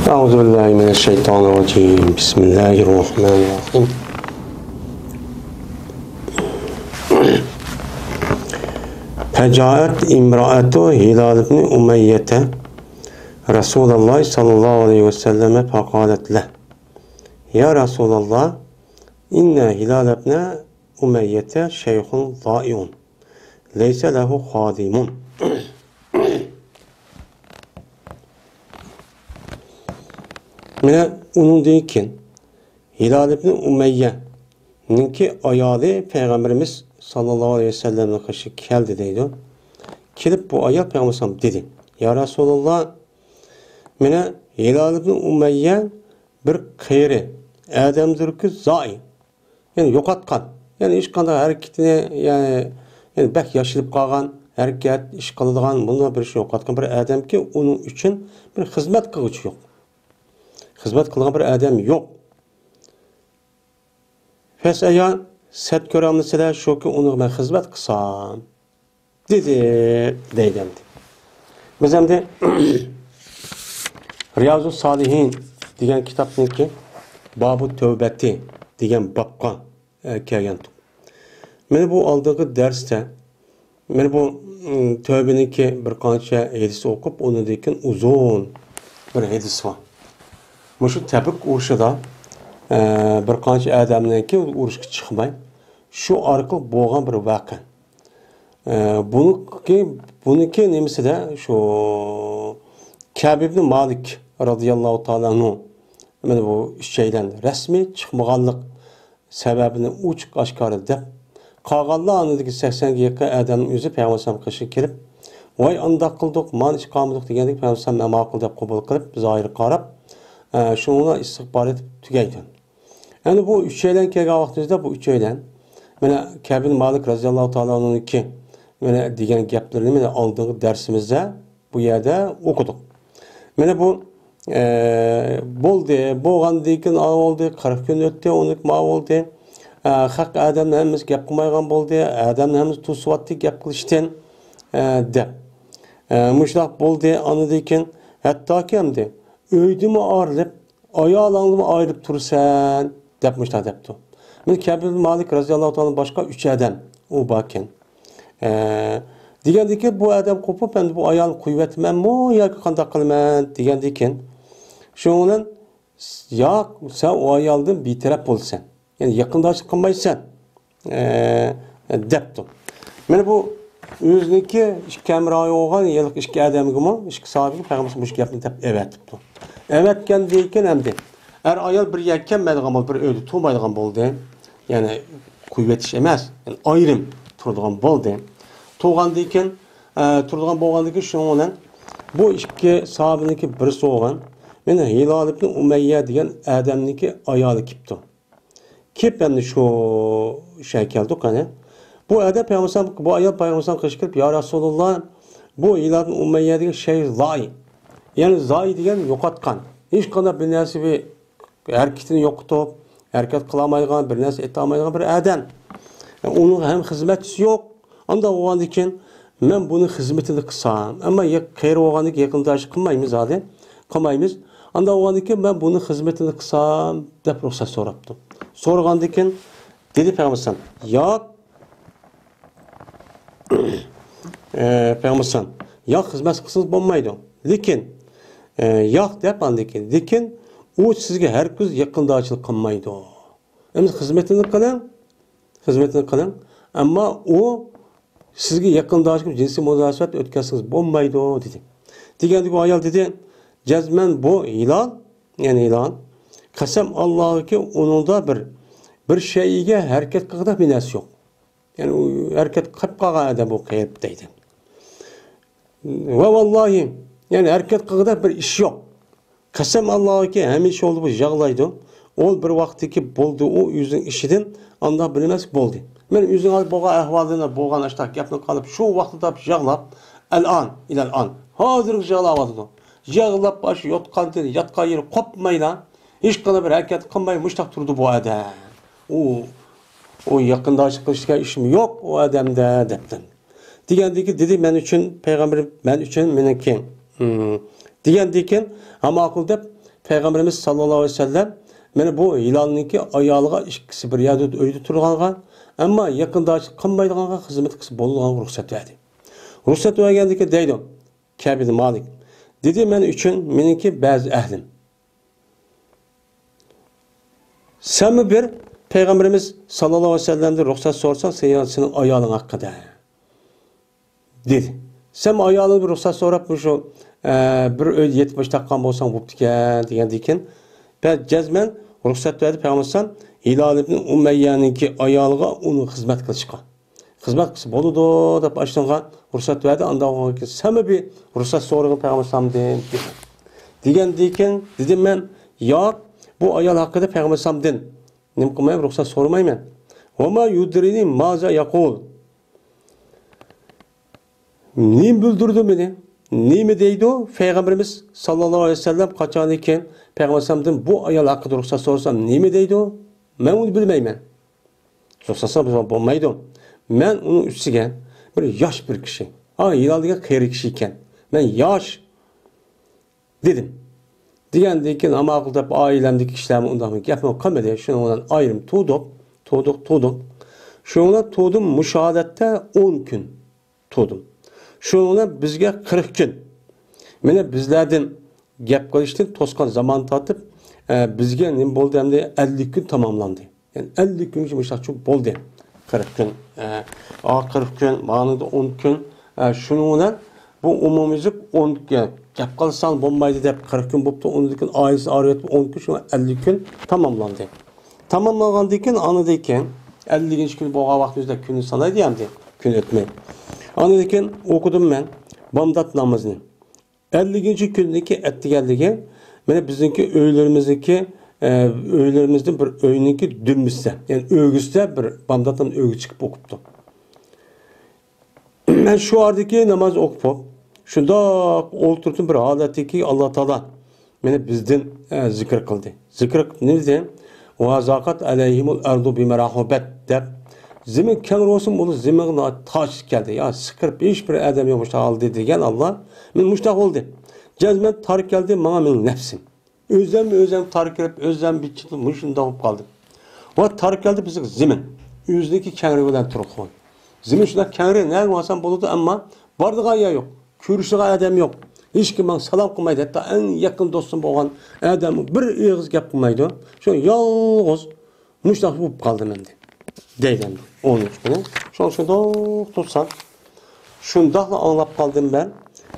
Euzubillahimineşşeytanirracim. Bismillahirrahmanirrahim. Fecaet imraatu Hilal ibn Umeyyete Resulullah sallallahu aleyhi ve selleme fekalet leh. Ya Resulallah, inne Hilal ibn Umeyyete şeyhun zâiun. Leyse lehu hadimun. Mine onun deyken Hilal ibn Umeyye'ninki ayalı Peygamberimiz sallallahu aleyhi ve sellem'e karşı geldi deydi. Kelip bu ayet Peygamberimiz dedi. Ya Resulallah, mine Hilal ibn Umeyye bir kıyri adamdır ki zai. Yani yok atkan. Yani iş kanda hareketine yani bek yaşılıp kalgan hareket, iş kılıdığan bunlar bir şey yok atkan bir adam ki onun için bir hizmet kılıcı yok. Hizmet kılgan bir adam yok. Fesaya set görenlisiler şu ki onu ben hizmet kısam. Dedi, deydemdi. Biz hem de Riyazu Salihin diyen kitapın ki Babu Tövbeti diyen babka kelgen. Meni bu aldığı derste meni bu tövbenin ki bir kança hadisi okup onu deyken uzun bir hadis var. Şu Tebük uruşida bir qancha adamlarki urushga chiqmay shu orqali bo'lgan bir voqea. Buniki nemisida shu Ka'b ibn Malik radhiyallohu ta'ala anhu mana bu ishdan rasmiy chiqmaganlik sababini ochiq oshkor deb qolganlar anidagi 80 ga yaqin odamning o'zi payg'ambar qishga kelib voy andoq qildik man ish qildik degandek payg'ambar ma'qul deb qabul qilib zohir qarab şuna istihbar edip tügeydi. Yani bu üç şeyden kelgan vaqtimizda bu üç şeyden mana Ka'b ibn Malik radhiyallohu ta'ala anhu'nun ki mana degan gaplarni mana aldığı dersimizde bu yerde okuduk. Mana bu bo'lgandan keyin oldi 40 kun o'tdi, uni ma oldi. Haq odamlar hammasi gap qilmaygan bo'ldi, odamlar hammasi to'syapti gap qilishdan deb. Mushloq bo'ldi, anidan keyin hattoki hamdi öydümü ağırlıp, ayağlanımı ayırıp tursan, depmişler depti. Мен Ka'b ibn Malik radhiyallohu ta'ala başka üç adam o bakken. Degandiki bu adam kopup ben bu ayağını kuvvetmem mi ya qanday qilman degandikin. Şundan ya sen o ayağından bir taraf olsan. Yani yakındaşlık qilmaysan. Depti. Men bu o'ziniki ikki kamroyi olgan yillik ikki odamgimi ikki sahibiga payg'ambar bu gapni deb evet debdi. Evetken deyken hamdi er ayol bir yakkanmaydigan bo'ldi, bir o'yda turmaydigan bo'ldi. Ya'ni kuvvet ish emas, yani ayrim turadigan bo'ldi. Turgandan keyin turadigan bo'lgandan keyin shu bilan bu ikki sahibiniki birisi bo'lgan. Meni Hilal ibn Umeyye degan odamniki ayoli kelibdi. Kelib endi shu shay keldi qani. Bu adam Peygamber bu ayol Peygamber'den kışkırıp ya Resulullah bu Hilal ibn Umeyye degan şey zai. Yani zai degan yo'qotgan. Hech qanday bir narsa bir hareketini yo'qotib, harakat qilolmaydigan, bir narsa aytolmaydigan bir odam. Onun hem xizmatchisi yo'q. Unda bo'lgandan keyin men buni xizmatini qilsam, ammo qayri bo'lgandan keyin yaqindoshlik qilmaymiz hali. Qilmaymiz. Unda bo'lgandan keyin men buni xizmatini qilsam deb ruxsat so'rabdi. So'ragandan keyin dedi Peygamber yo'q Peygamber ya hizmet kısınız bulmaydı. Lekin yo'q deb lekin u sizga har kun yaqindochilik qilmaydi. Endi xizmatini qiling. Ammo u sizga yaqindochilik jinsiy munosabat o'tkazsangiz bo'lmaydi dedi. Degandek bu ayol dedi, jazman bu Hilal, ya'ni Hilal qasam Allohga uningda bir shayga harakat qilganda bir narsa yo'q. Yani harakat qilib qolgan odam bu qayerib deydi. Va vallahi yani harakat qilganda bir ish yo'q. Qasam Allohga hamisha oldu bu yig'laydi. Ol bir vaqtiki bo'ldi u o'zining ishidan anda bilmas bo'ldi. Men o'zing olib bo'lgan ahvolini bo'lgan ashtaq gapni qilib shu vaqtda yig'lab ilal an hozir yig'layapti. Yig'lab bash yotqandan yotgan yeri qopmayla hech qanday bir harakat qilmay mushtaq turdi bu odam. O yakındaşlık qilishga ishim yo'q o odamda debdi. Degandiki dedi men uchun payg'ambar men uchun meniki. Degandiki ham ma'qul deb Peygamberimiz sallallahu aleyhi ve sellem meni bu Hilal'ninki ayalığa ikkisi bir yerde öydü turgangan, ama yakında qilmaydigan xizmat qilib bo'lgan ruxsat berdi. Ruxsat vergandiki deydi Ka'b ibn Malik. Dedi men üçün meniki bazı ahlim. Sen mi bir Peygamberimiz sallallahu aleyhi ve sellem'de ruhsat sorsan senin ayağın hakkında. Dedi. Sen ayağını bir ruhsat sorapmış o bir öyle 70 dakika olsan bu diken. Ben cezmen ruhsat verdi Peygamberimiz Hilal ibn Umayye'ninki ayağına onu hizmet kılışka. Hizmet kılışı boludu da başlangan ruhsat verdi. Anda ki sen mi bir ruhsat sorduğun Peygamberimiz diken dedim ben ya bu ayal hakkında Peygamberimiz nim kılmayayım ruhsat sormayayım. Ama yudrini maza yakul. Nim bildirdi beni? Nimi deydi o? Peygamberimiz sallallahu aleyhi ve sellem kaçan iken Peygamberimizden bu ayal hakkında ruhsat sorsam nimi deydi o? Ben onu bilmeyim. Ruhsat sorsam olmaydı. Ben onun üstüge bir yaş bir kişi. Hilal'daki kıyır kişi iken. Ben yaş dedim. Diyendeyken ama akılda ailemdeki kişilerimi ondan yapmam kalmadı. Şunu ondan ayrım tuğduk. Şuna tuğdum müşahadette 10 gün tuğdum. Şuna bizge 40 gün. Mene bizlerden gap kılıştın toskan zaman tatıp bizge ne boldu hem de 50 gün tamamlandı. Yani 50 gün için çok boldu. 40 gün. 40 gün, manada 10 gün. Şuna bu umumizlik 10 gün. Gap kalsan bombaydı deyip 40 gün boptu, 10 gün ayısı arıyorduk, 10 gün, şuna 50 gün tamamlandı. Tamamlandıkken anıdayken, 50 gün bu vaktimizde günü sanaydı diyemdi, gün ötmeyi. Anıdayken okudum ben, Bamdat namazını. 50. gündeki etti geldiği, ben bizimki öğülerimizden bir öğününki dönmüşse, yani öğüste bir Bamdat'tan öğü çıkıp okuptu. Ben şu ardaki namaz okup, şunda oturtun bir haleteki Allah Teala beni bizden zikr kıldı. Zikr ne dedi? Ve zakat aleyhimul ardu bimerahubet dep. Zemin kenar olsun bunu zeminine taş geldi. Ya sıkır hiç bir adam yokmuş aldı diyen Allah. Ben müştak oldu. Cezmen tarih geldi bana benim nefsim. Özlem tarih gelip özlem biçildi. Müşünde olup kaldı. O tarih geldi bize zemin. Yüzdeki kenarı olan turuk. Zemin şuna kenarı ne olsan bulurdu ama vardığı ayağı yok. Körüşlüğü adam yok. Hiç kim bana salam kılmaydı. Hatta en yakın dostum olan adamı bir ağız gap kılmaydı. Şu yalnız müştak bulup kaldım ben de. Deylendi. 13 günü. Şunda tutsan. Şundakla anlap kaldım ben.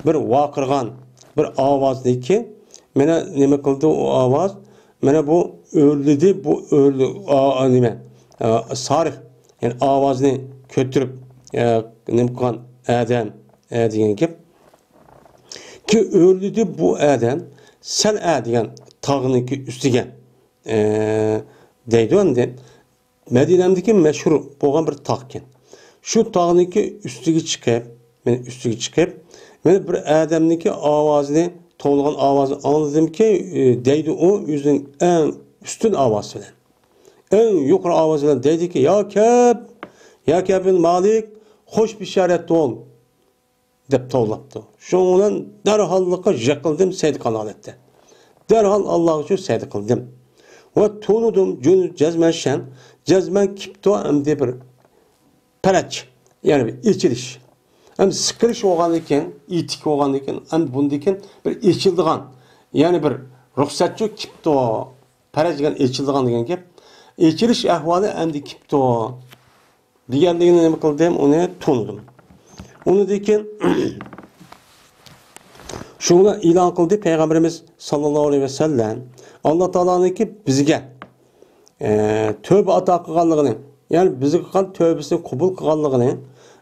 Bir vakırgan, bir avazdaki ki mene neme kıldı o avaz. Mene bu öldüdü, bu öldü. Neme? Sarık. Yani avazını kötürüp neme kılan adam diyen gibi. Ki öldüdü bu adam sen diyen tağınınki üstüge deydi önde. Medine'mdeki meşhur boğan bir tağken. Şu tağınınki üstüge çıkıp ben bir adamdaki avazını toğulgan avazını anladım ki deydi o yüzün en üstün avazıyla. En yukarı avazıyla deydi ki ya Ka'b bin Malik hoş bir işaret ol. Dep toğlaptı. Şundan derhallıkla jakıldım seydi kanalette. Derhal Allah için seydi kıldım. Ve tonudum cezmen kipto emde bir pereç. Yani bir içiliş. Hem sıkırış oğan iken, itik oğan iken, hem bundiken bir içildiğen. Yani bir ruhsatçı kipto pereç gen içildiğen diyen ki içiliş ahvalı emde kipto diğerliğine ne kıldım onu tonudum. Onu deyken şuna ilan kıldı Peygamberimiz sallallahu aleyhi ve sellem Allah Teala'nın ki bizge tövbe ata kılganlığını yani bizi kılgan tövbesini kabul kılganlığını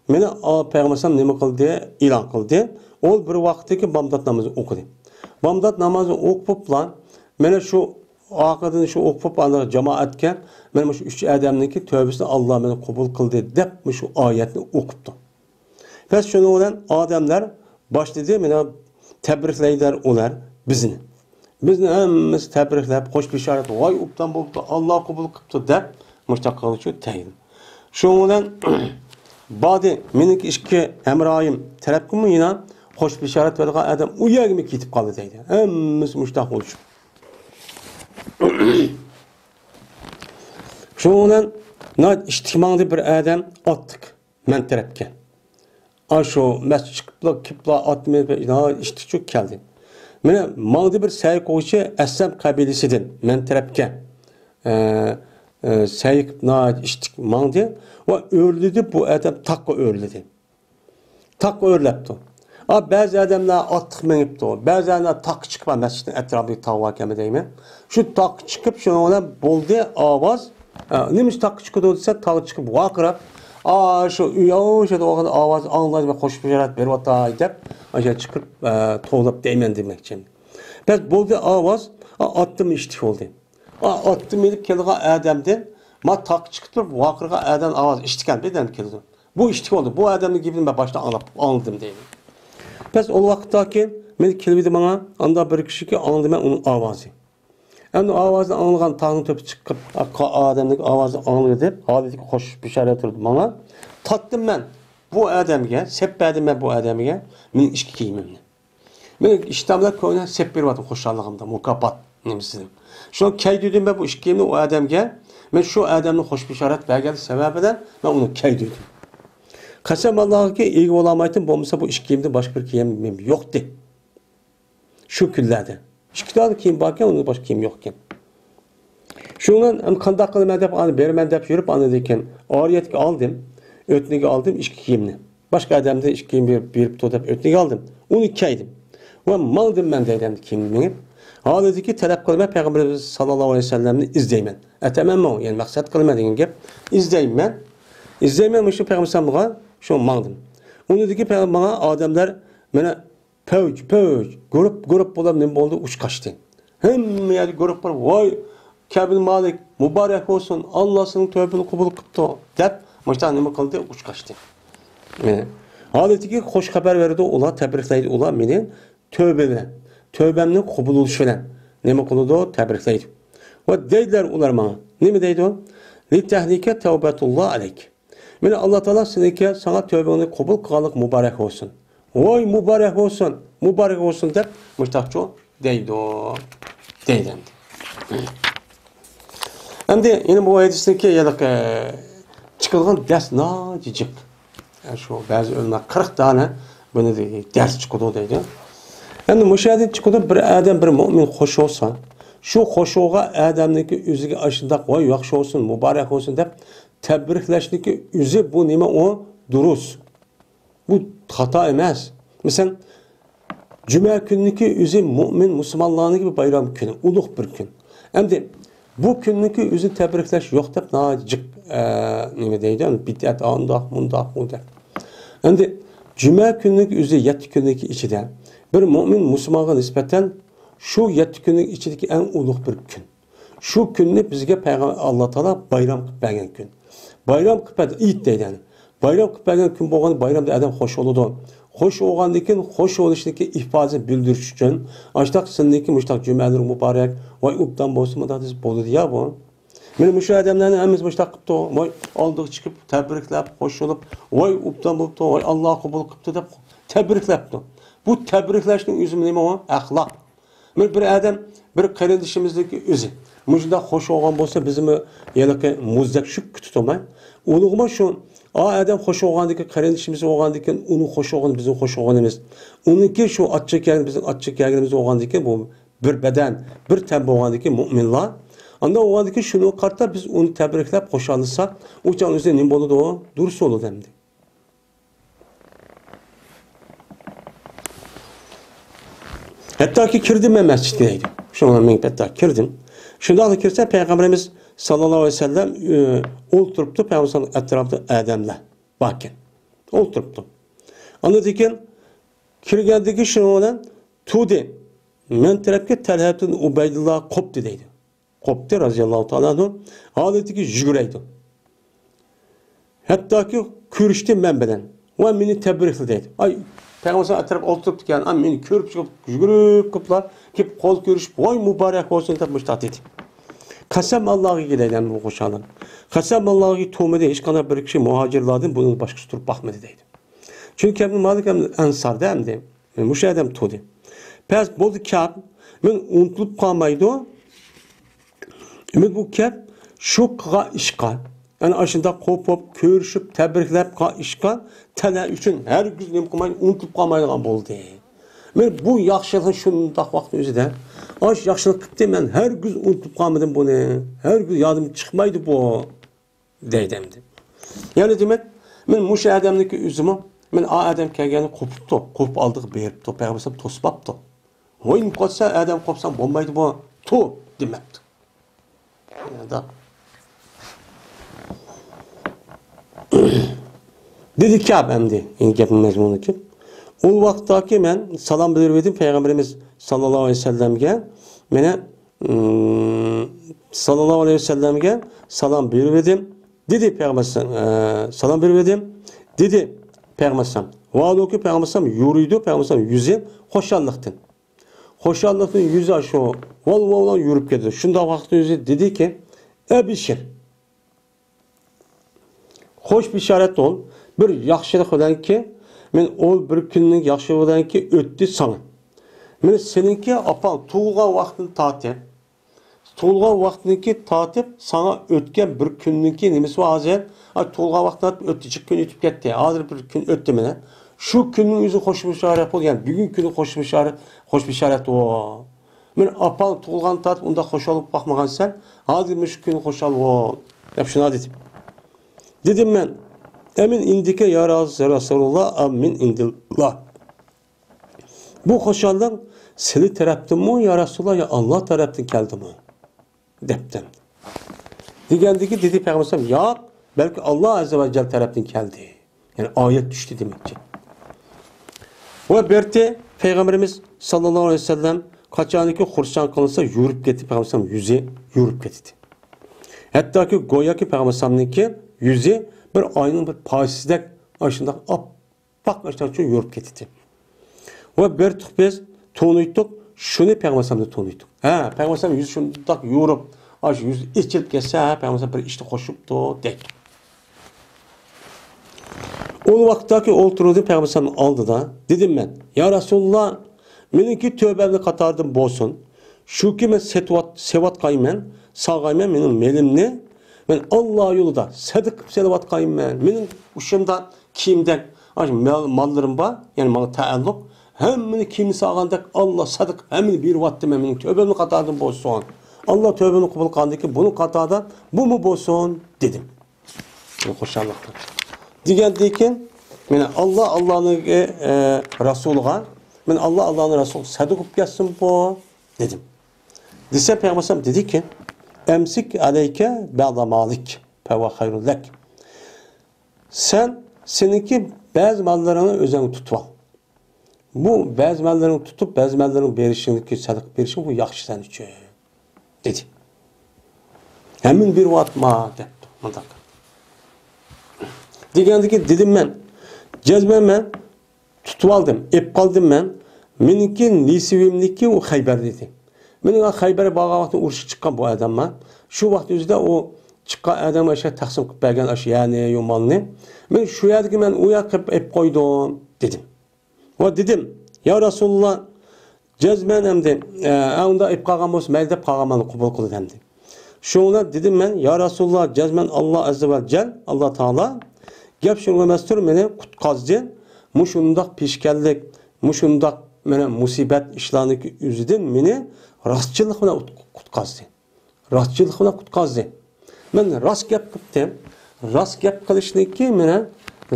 meni Peygamberimiz neme kıldı ilan kıldı. O bir vakitteki Bamdat namazı okudu. Bamdat namazı okup lan meni şu akadını şu okup anlar cemaatken meni şu üç adamın ki tövbesini Allah meni kabul kıldı dep şu ayetini okuptu. Pes şunu olan adamlar başladı meni tebrikleyler olar bizni. Bizni hemmimiz tebrikleyip hoş bir işaret vay uptan buldu Allah kabul kıptı dep müştakkalı şu teyin. Şundan badi menik işki hemrayim taraf yine hoş bir işaret verdiği adam uyağımı kitip kaldı deydi. Hemmimiz müştak oluşup. Şundan içtimai bir adam attık men tarafga. Aşo mes çıkıpla kipla atmaya işte çok geldi. Mene mağdı bir sayı koğuşu Essem kabilesidir men tarafga. Sayı içtik mağdı ve öldürdü bu adam takla öldürdü. Takla öldürdü. Bazı adamlar attık menipti o. Bazı adamlar tak çıkıp mescidin etrafındaki tavva keme deyimi. Şu tak çıkıp şuna ona buldu avaz. Neymiş tak çıkıp olursa tak çıkıp vakırap. Şu uyuşu da o kadar avaz anlayıp ve hoş bir şeyler verip hatta deyip aşağı çıkıp toğlap değmen demek için. Ben buldu avaz attım iştik oldu. Attım edip kelime adamdan ma tak çıkıp vakırga adam avaz iştiken beden kelime. Bu iştik oldu. Bu adamın gibi ben başta anladım deyim. Pes o vakittaki men kelbidi bana anda bir kişi ki anladım ben onun avazı. Yani avazı anlayan tağın töpü çıkıp adamın avazı anlıyor deyip halideki hoş bir şeyler oturdu bana. Tattım ben bu adamıge, seppedim ben bu adamıge men işki kiyimimle. Men iştamda koyuna sepp bir vatim hoşallığımda mukapat nemsizim. Şu an keyduydum ben bu işki kiyimle o adamıge men şu adamın hoş bir işaret vergeli sebebeden ben onu keyduydum. Kasem Allah'a ki ilgi olamaydım, olmasa bu iş giyimde başka bir giyimim yoktu. Şu küllerde. İşkidarda giyim varken onun başka giyim yokken. Şundan hem kandak kılım edip, bermen deyip yürüp anladıyken ağrıyetki aldım, ötünüge aldım iş giyimini. Başka adamda iş giyim bir tutap ötünüge aldım. Onu ikiydim. Ve maldım ben de edemdi giyimini. Halbuki ki talep kılma Peygamberimiz sallallahu aleyhi ve sellem'ni izleymen. Etemem o yani maksat kılma dediğim gibi izleymen. İzleymen şu Peygamber sallallahu şu maldım. Onu dedi ki bana adamlar bana pöç grup bulan ne oldu uç kaçtı. Hem yani grup var vay Kabil Malik mübarek olsun Allah'ın tövbeni kabul kıptı deyip maçta ne kıldı uç kaçtı. Halbuki ki hoş haber verdi ola tebrikleydi ola beni tövbemnin kabul oluşuyla ne kıldı tebrikleydi. Ve dediler ular bana ne mi deydi o? Li tehlike tevbetullah aleyk. Yani Allah Teala seninki sana tövbeni kabul kılalık mübarek olsun. Vay mübarek olsun deyip müştakçı deydi o. Deydi. Şimdi yine bu hadisindeki yalık çıkılgan ders nacicik. Yani şu bazı ölmek 40 tane bunu ders çıkıldı deydi. Yani müşahede çıkıldı bir adam bir mümin hoş olsa şu hoşluğa adamdaki özüge aşında vay yaxşı olsun mübarek olsun deyip tebrikleşteki üzü bu nime o duruz. Bu hata emez. Mesela Cuma günündeki üzü mümin Müslümanlarının gibi bayram günü, uluk bir gün. Hem de bu günündeki üzü tebrikleş yok deyip nacık nime deydi, bid'at mundak. Hem de Cuma günündeki üzü 7 günündeki içinde bir mümin Müslümana nispeten şu 7 günlük içindeki en uluk bir gün. Şu günü bizge Peygamber Allah Teala bayram kılıp bergen gün. Bayram kılıp id deydi. Bayram kılıp bergen gün bolğan bayramda adam hoş oludu. Hoş olgandan hoş oluşdaki ifade bildiriş üçün açtaq sindeki müştaq cümeler mübarek vay ubdan bolsun da biz boldu ya bu. Meni müşü adamlarning hamiz müştaq qıptı. Vay aldık çıkıp tebriklep hoş olup vay ubdan boluptu vay Allah kabul qıptı deb tebriklepti. Bu tebrikleşning üzümü nima o? Ahlak. Bir adam bir kardeşimizdeki özü. Mujda hoş olgan bolsa bizimi yelaki muzdek şük tutamay. Ulug'ma şu adam hoş olgandaki kardeşimiz olgandaki onun hoş olgan bizim hoş olganımız. Onunki şu atçık yani bizim atçık yerimiz olgandaki bu bir beden, bir tem olgandaki müminler. Anda olgandaki şunu kartta biz onu tebriklep hoşalırsak o can üzerinde ne boludu o? Durus olur demdi. Hatta ki kirdim ben mescideydi. Şundan ben hatta kirdim. Şundan da kirse Peygamberimiz sallallahu aleyhi ve sellem oturuptu Peygamberimiz etrafında adamla bakın. Oturuptu. Anladıyken kirgendeki şundan tudi men tarafga Talhatun Ubaydullah koptu deydi. Koptu razıyallahu ta'ala anhu. Haleti ki jügüreydi. Hatta ki kürüştüm ben beden. Ve meni tebrikli deydi. Ay Peygamber etraf oturup yani amin körüp çıkıp yürüyüp kıplar kip kol görüşüp vay mübarek olsun deyip müştat dedi. Kasem Allah'a gidelim bu koşalım. Kasem Allah'a tuğmede hiç kadar bir kişi muhacirladın bunun başkası turup bakmadı deydi. Çünkü Ebn Malik Ensar demdi. Müşahedem tuğdu. Pes boldu Kâb men unutulup kalmaydı o. Ümit bu kep şu kığa işgal. Yani aşında kopup, körüşüp, tebriklep kığa işgal. Tene üçün her gün ne yapmayın, unutup kalmayın oldu. Men bu yaxşılığın şundaq vaxt özüdə. Aş yaxşılıq qıptı mən hər gün unutup qalmadım bunu. Hər gün yadım çıxmaydı bu deydimdi. Yani demek men muş adamdaki üzümü men a adam kelgeni kopuptu. Kopup aldık beripti. Peygamber tosbaptı. Oyun qotsa adam kopsam bolmaydı bu. Tu demekti. Yani da dedi ki abimdi. Yani gapın mezmunu ki. O vaxtdaki mən salam bildirdim Peygamberimiz sallallahu aleyhi ve sellem'e. Mene sallallahu aleyhi ve sellem'e salam bildirdim. Dedi Peygamber salam bildirdim. Dedi Peygamber vaadaki Peygamber yürüydü. Peygamber yüzü hoşallıktın. Hoşallıktın yüzü aşağı. Vallahi yürüp gitti. Şunda vaxtı yüzü dedi ki ebişir. Hoş bir işaret ol. Bir yaxşılık olan ki men ol bir günning yaxşılığından ki öttü sana. Men seninki apan tuğulgan vaxtını tatip. Tuğulgan vaxtını ki tatip sana ötken bir günninki nemesi var hazır. Tuğulgan vaxtını ötecek gün ötüp gitti. Hazır bir gün öttü mene. Şu günün yüzü hoş bir işaret ol. Yani bugün günü hoş bir işaret o. Men apan tuğulgan tatip onda hoş olup bakmagan sen. Hazır şu günü hoş ol. Hep şuna dedim. Dedim ben. Emin indike ya Resulullah, amin indillah. Bu hoşallığın seni taraftan mı ya Resulullah ya Allah taraftan geldi mi? Deptim. Digendeki dedi Peygamber ya belki Allah Azze ve Celle taraftan geldi. Yani ayet düştü demek ki. Ve berti Peygamberimiz sallallahu aleyhi ve sellem kaçaniki kursan kılınsa yürüp gitti Peygamber yüzü yürüp gitti. Hatta ki goya ki Peygamber'ninki yüzü bir ayının bir paysizlik aşında appak aşağı yürüp gitti. Ve bir tık biz tonuyduk, şunu Peygamber'de tonuyduk. Peygamber yüzü şundak yürüp, aş yüzü içilip geçse, Peygamber bir işte koşuptu, deyip. O vaxtdaki oturdu Peygamber aldı da, dedim ben, ya Resulullah, meniki tövbemni katardım bolsun, şu ki men sevat kaymen, sağaymen menin melimni, ben Allah yolunda sadık selavat kayım ben. Benim uşumdan, kiyimden, mallarım var, yani bana taalluk. Hemmini kimini sağlandık, Allah sadık, hemmini bir vattim eminim. Tövbemi katardım bolsun. Allah tövbemi kabul kıldı ki bunu katardan, bu mu bolsun dedim. Hoşallıkla. Digendeyken, Allah'ın Resulü'ne, Allah'ın Resulü sadık olup gelsin bu dedim. Dise Peygamber dedi ki, emsik aleyke ba'da malik feve hayrun lek. Sen seninki bazı mallarını özünü tutup al. Bu bazı mallarını tutup bazı mallarını berişindeki sadık berişin bu yaxşı sen için dedi. Hemin bir vatma dedi. Digendeki dedim ben cezmen ben tutup aldım, ep kaldım ben. Meninki nisivimdeki o Hayber dedi. Menin Hayber'e bağa vaxtın uruşu çıkan bu adamma. Şu vaxt özüdə o çıkan adam aşağı taksim qıp bəlgən aşağı yani yomanını. Men şu yerdə ki, men uya qıp ep koydum dedim. O dedim, ya Resulullah cezmen emdi. Onda ep qağam olsun, məldə qağamanı qubul qıldı emdi. Şuna dedim ben, ya Resulullah cezmen Allah Azze ve Celle, Allah Teala gep şunu mestur meni kutkazdı. Muşundaq peşkellik, muşundaq mene musibet işlarındaki yüzüden meni rastçılık bilen kutkazdı. Rastçılık bilen kutkazdı. Ben rast gap kıptım. Rast gap kılışındaki mene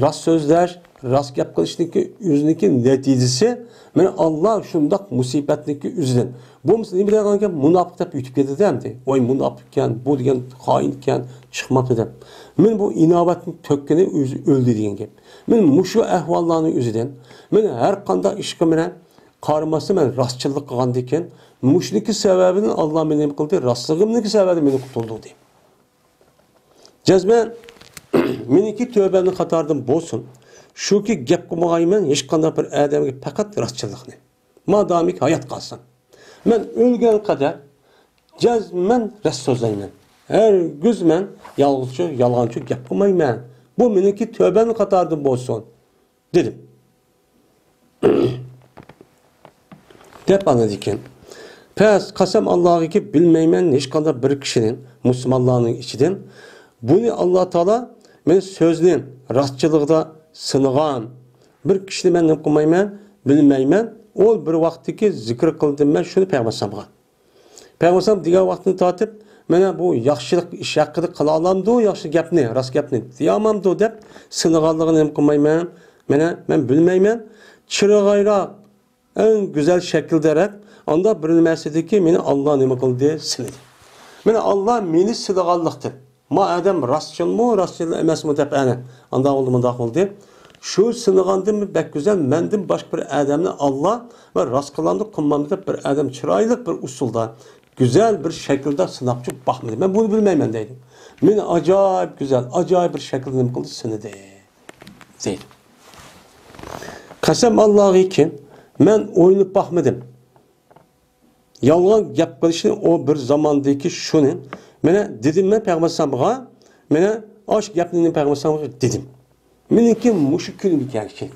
rast sözler, rast gap kılışındaki yüzündeki neticesi mene Allah şundak musibetindeki yüzüden. Bu mesela ne bileyim münafıkta büyütüp gitti demdi. Oy münafıkken, bu diyen hainken çıkmak dedim. Men bu inabetin tökkeni öldü diyen gibi. Men muşu ehvallarını yüzüden, men her kanda işkı mene karması men rastçılık kılgan diken, muşniki sebebinin Allah beni kıldı, rastlığımdaki sebebi beni kurtuldu diye. Cezben, meniki tövbeni katardım bolsun. Şu ki gep kumağaymen, hiç kanda bir adamı fakat rastçılıkını. Madamik hayat kalsın. Men ölgen kadar cezmen rast sözleymen. Her güz men yalgızcı, yalancı gep kumaymen. Bu meniki tövbeni katardım bolsun. Dedim. Dep anladıkken. Pes qasam Allah'a ki bilmeymen hiç kadar bir kişinin Müslümanların içinden bunu Allah Teala men sözünün rastçılıkta sınıgan bir kişini ben ne kılmayman bilmeymen o bir vaktiki zikir kıldım ben şunu peygamberime. Peygamber diğer vaktini tatip mene bu yaxşılık iş hakkında kıla alamdı o yaxşı gapni, rast gapni diyamamdı dep sınıganlığını ne kılmayman mene ben bilmeymen çırağayra en güzel şekilde rek onda bilinmesi ki meni Allah nima qildi siladi. Meni Allah meni silganlıqdir. Ma adam rastçılmı, rastçıl emasmı dep ana. Anda oldu mundaq oldu. Şu sınıgandım bek güzel mendim başka bir adamni Allah ve rast kılandı kılmamdı bir adam çıraylık bir usulda güzel bir şekilde sınapçı bakmadı. Ben bunu bilmeymen deydim. Meni acayip güzel, acayip bir şekilde nima qildi siladi. Deydim. Qasam Allah'a ki men oynayıp bakmadım. Yalgan gap qilishni o bir zamandaki shuni mena dedim men payg'ambarga mena osh gapni payg'ambarga dedim. Meniki mushu kun ekan.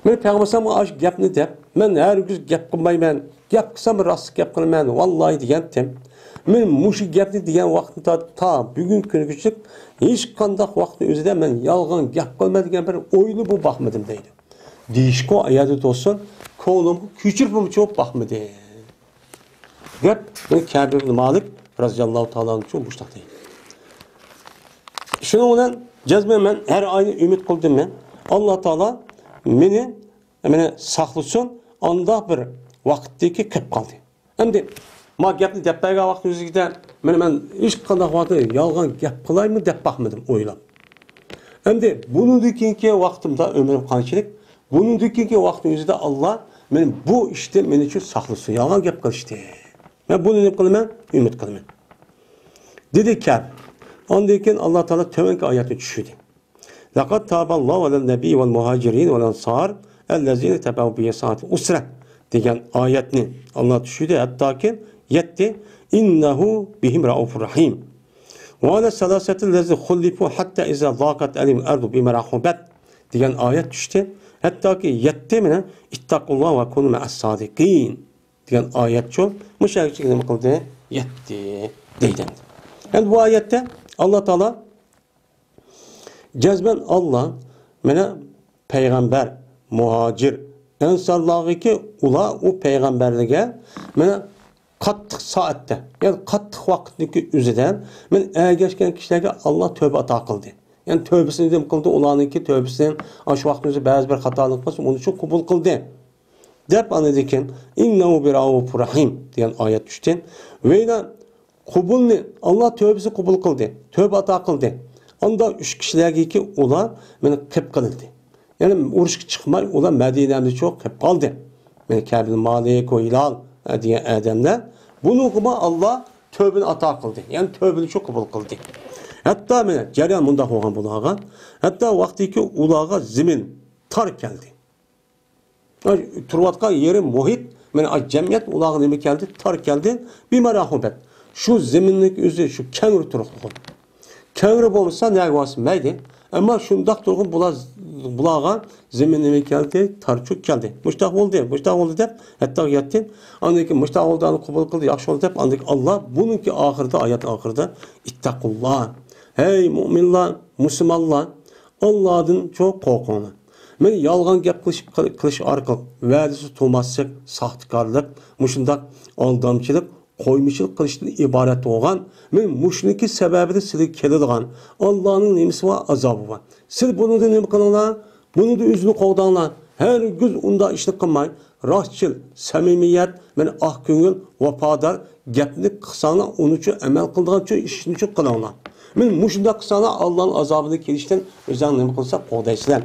Men payg'ambarga osh gapni deb men hargiz gap qilmayman. Gap qilsam rost gap qilaman. Vallahi degandim. Men mushu gapni degan vaqtda ta bugun kungacha hech qanday vaqtni o'zida men yolg'on gap qilmaydigan bir o'yli bu baxmadim deydi. Deyishko ayadi olsun, ko'nglimga kuychirib çok baxmadi. Gap bu Kâb ibn Malik radıyallahu ta'ala çok boşluk değil. Şunu bilan jazman men her ayni ümit qildim men. Allah Taala meni saqlasin, anda bir vaqtdagi kep qoldi. Endi ma gapni deb bergan vaqt o'zigida men hech qanday vaqtda yolg'on gap qilaymi deb baxmadim o'ylab. Endi bundan keyingi vaqtimda ömrüm qanchalik, bundan keyingi vaqtning o'zida Allah men bu ishni men uchun saqlasin, yolg'on gap qilishdi. Ben bunu ne kılmam? Ümit kılmam. Dedi Kâb. Ondan sonra Allah Teala tövbenki ayeti düşürdü. لَقَدْ تَابَ اللّٰهُ عَلَى النَّبِيِّ وَالْمُهَاجِرِينَ وَالْاَنْصَارِ اَلَّذ۪ينَ تَبَعُوا بِيَسَانَةِ usra diyen ayetini Allah düşürdü. Hatta ki yetti. İnnehu bihim raufur rahim. وَعَلَى السَّلَاسَةِ الَّذِي خُلِّفُوا حَتَّى اِذَا ضَاقَتْ عَلِيهِمُ الْاَرْضُ بِمَا رَحُبَتْ diyen ayet düştü. Hatta ki yetti mi? اِتَّقُوا اللّٰهُ وَكُونُوا مَعَ الصَّادِقِينَ diyen ayet çok müşerikçik ne kıldı? Yetti deyden. Yani bu ayette Allah Teala cezben Allah mene peygamber, muhacir, ensarlığı ki ula o peygamberliğe mene kattık saatte yani kattık vakitdeki üzerden men ergeçken kişilerge Allah tövbe ata kıldı. Yani tövbesini de kıldı. Ulanın ki tövbesinin aşı vaktimizde bazı bir hatalık olsun onu çok kabul kıldı. Dep anediken innehu bir raufur rahim diyen ayet düştü. Ve kubulni Allah tövbesi kabul kıldı. Tövbe ata kıldı. Onda üç kişilerge ki ular beni kep kıldı. Yani uruş çıkmay ular Medine'de çok kep kaldı. Yani Kâb ibn Malik o Hilal diyen adamlar bunu kuma Allah tövbeni ata kıldı. Yani tövbeni çok kabul kıldı. Hatta mene cereyan mundaq olgan bulağa. Hatta vaktiki ulağa zemin tar geldi. Turvatqa yeri muhit, mene cemiyet ulağı nime geldi, tar geldi. Bir merahubet. Şu zeminlik özü şu kengri turuqluğun. Kengri bolsa ne vasmaydı. Ama şundaq turğun bulağa zemin nime geldi, tar çok geldi. Muştaq oldu dep, hatta yettin. Andaki muştaq olduğunu kabul kıldı, yaxşı oldu dep, andaki Allah bununki ahirde, ayet ahirde ittakullah. Hey müminler, Müslümanlar, Allah'ın çok korkunu. Men yalgan gap qilish orqali va'dasi tutmaslik, saxtkarlik, mushundoq aldamchilik, qo'ymishilik qilishdan iborat bo'lgan. Men mushniki sababida sizga keladigan Allohning nemisi va azobi bor. Siz buni nima qilinglar? Buni o'zini qo'ydinglar. Har gün unda ishni qilmay, rostchil, samimiyat, men ah ko'ngil, vafodor gapni qilsanglar, uni uchun amal qiladigan uchun ishni uchun qilinglar. Men mushunda qilsanglar Allohning azobini kelishdan o'zing nima qilsa qo'daysizlar.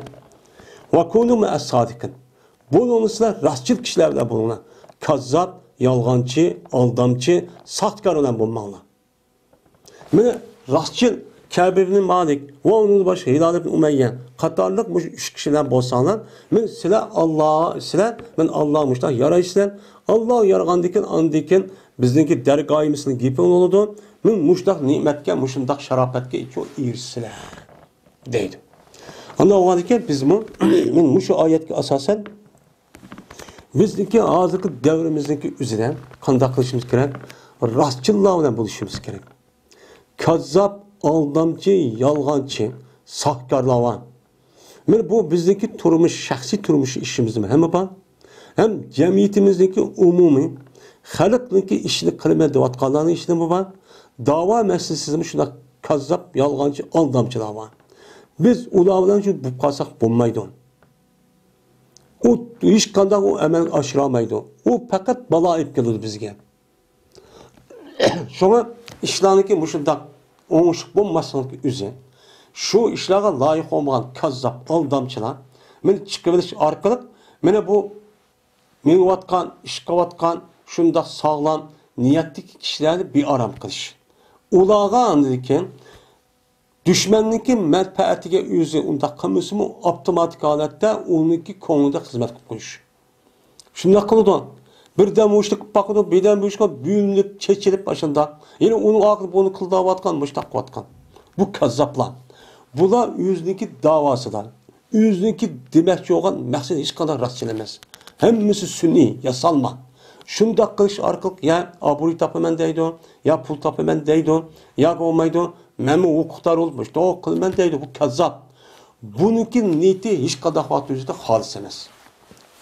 وَكُونُوا مَا الصَّادِقِينَ. Bunun sizler rastçıl kişilerle bulunlar. Kazzap, yalgancı, aldamcı, sahtkar olan bulunmalılar. Mene rastçıl Kâb ibn Malik ve onun başı Hilal ibn Umeyye katarlık bu üç kişiler bolsanlar men sizler Allah'a sizler men Allah'a muşta yarayışlar. Allah yaragandaki andikin bizdeki dergahimizin gibi oldu. Men muştaq nimetke, muşundaq şarapetke çok iyirsizler. Deydi. Anda o halde biz bu şu ayetki asasen bizdeki hazırki devrimizdeki üzere kandak kılışımız gerek. Rastçılığa bilen buluşumuz gerek. Kazzap, aldamcı, yalgancı, sahkarlavan. Yani bu bizdeki turmuş, şahsi turmuş işimiz mi? Hem bu hem cemiyetimizdeki umumi halkdaki işini kılmaya devatkanların işini bu var. Dava meselesi mi şuna kazzap, yalgancı, aldamcılar var. Biz ulavdan şu bu kasak bulmaydı. O hiç kandak o emel aşıramaydı. O fakat bala ip gelirdi bizge. Şuna işlerindeki müşiddak oğuşuk bulmasının üzere şu işlere layık olmayan kazzap, aldamçılar men çıkıveriş arkalık mene bu mevatkan, işkavatkan şunda sağlam niyetli kişilerle bir aram kılış. Ulağa andıkken düşmanlıkın menfaatine yüzü unda kamusu mu otomatik halette onunki konuda hizmet koyuş. Şunda kılıdan birden muşluk bakıdı, birden muşluk büyünlük, çeçilip başında. Yine onu akılıp onu kıldağı vatkan, muşluk vatkan. Bu kazzaplan. Bula yüzdeki davasılar. Yüzdeki demekçi olan məqsəd hiç kadar rast gelemez. Hemmisi sünni, yasalma. Şunda kılış arkalık ya aburi tapımen deydi, ya pul tapımen deydi, ya olmaydı. Məmi hukuklar olmuş. O kılmen deydi, bu kazzap. Bununki niyeti hiç kadar vatı yüzde halis emez.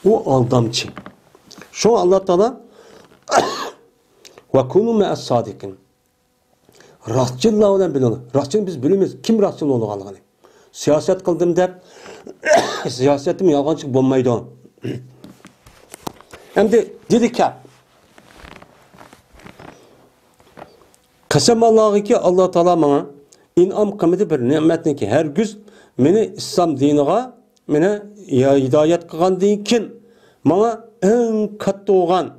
O aldamçı. Şu Allah Teala ve kunu me'as sadikin. Rastçılığa olan bilinir. Rastçılığı biz bilmiyoruz. Kim rastçılığı olacağını? Siyaset kıldım der. Siyasetim yalgancılık bulmaydı. Hem de dedi ki Kasem Allah'ı ki Allah Teala bana inam kımıdı bir nimetini ki her güz beni İslam dinine beni hidayet kılgan deyken bana en katta olan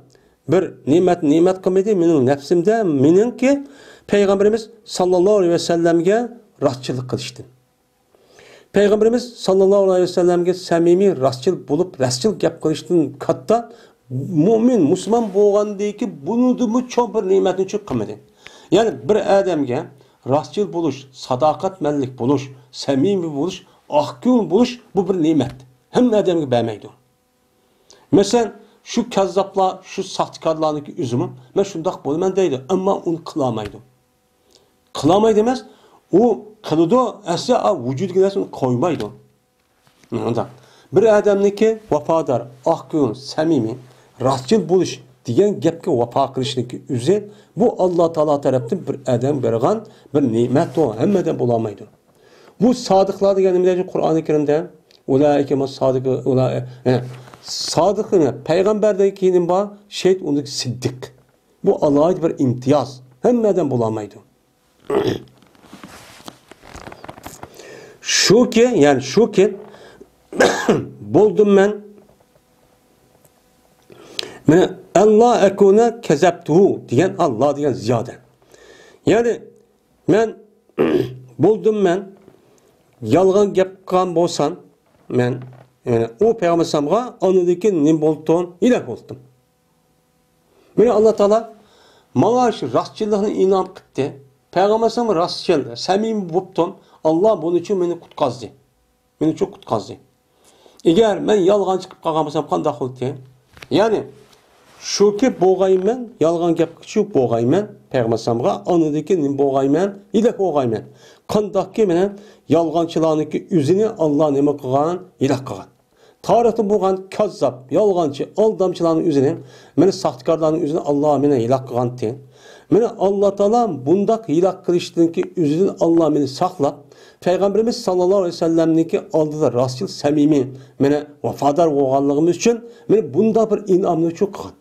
bir nimet kımıdı benim nefsimde benim ki Peygamberimiz sallallahu aleyhi ve sellem'ge rastçılık kılıştı. Peygamberimiz sallallahu aleyhi ve sellem'ge samimi rastçıl bulup rastçıl gap kılıştığın katta mümin, Müslüman boğan deyip ki bunu da mı çok bir nimetin çok kıymetli. Yani bir adamge rastçıl buluş, sadakatmenlik buluş, samimi buluş, ahkûn buluş bu bir nimet. Hem adamge beğenmeydi. Mesela şu kazzapla, şu sahtkarlarındaki üzümü ben şundak bulumen deydi ama onu kılamaydı. Kılamaydı demez, o kılıdı asla vücut gidersin koymaydı. Bir adamdaki vefadar, ahkûn, samimi, rastçıl buluş diyen gepke vefa kılışındaki üzeri bu Allah Teala tarafından bir adam bergan bir nimet o hemmeden bulamaydı. Bu sadıklar diyen Kur'an-ı Kerim'de ulaike mas sadık sadıkını peygamberdeki var şehit ondaki siddik. Bu Allah'a ait bir imtiyaz. Hemmeden bulamaydı. Şu ki buldum ben Allah ekune kezeptuhu diyen Allah diyen ziyade. Yani ben buldum ben yalgan gep kan bolsan ben yani o Peygamber samga anıdaki nim bolton ilah oldum. Beni Allah Teala bana rastçılığına inam kıttı. Peygamber samga rastçıl, samimi bopton Allah bunun için beni kutkazdı. Beni çok kutkazdı. Eğer ben yalgan çıkıp kalkamasam kandak oldu. Yani şu ki boğayım ben, yalgan gap şu boğayım ben, Peygamber samga anıdaki nim boğayım ben, ilah boğayım ben. Kandak ki beni yalgançılarındaki yüzünü Allah neme kılan, ilah kılan. Tarihte boğan kazzap, yalgancı, aldamçıların yüzünü, beni sahtkarların yüzünü Allah beni ilah kılan diye. Beni Allah Teala bundak ilah kılıştığındaki yüzünü Allah beni sakla. Peygamberimiz sallallahu aleyhi ve sellem'deki aldığı rastçıl, samimi, beni vefadar boğanlığımız için beni bunda bir inamlı çok kılan.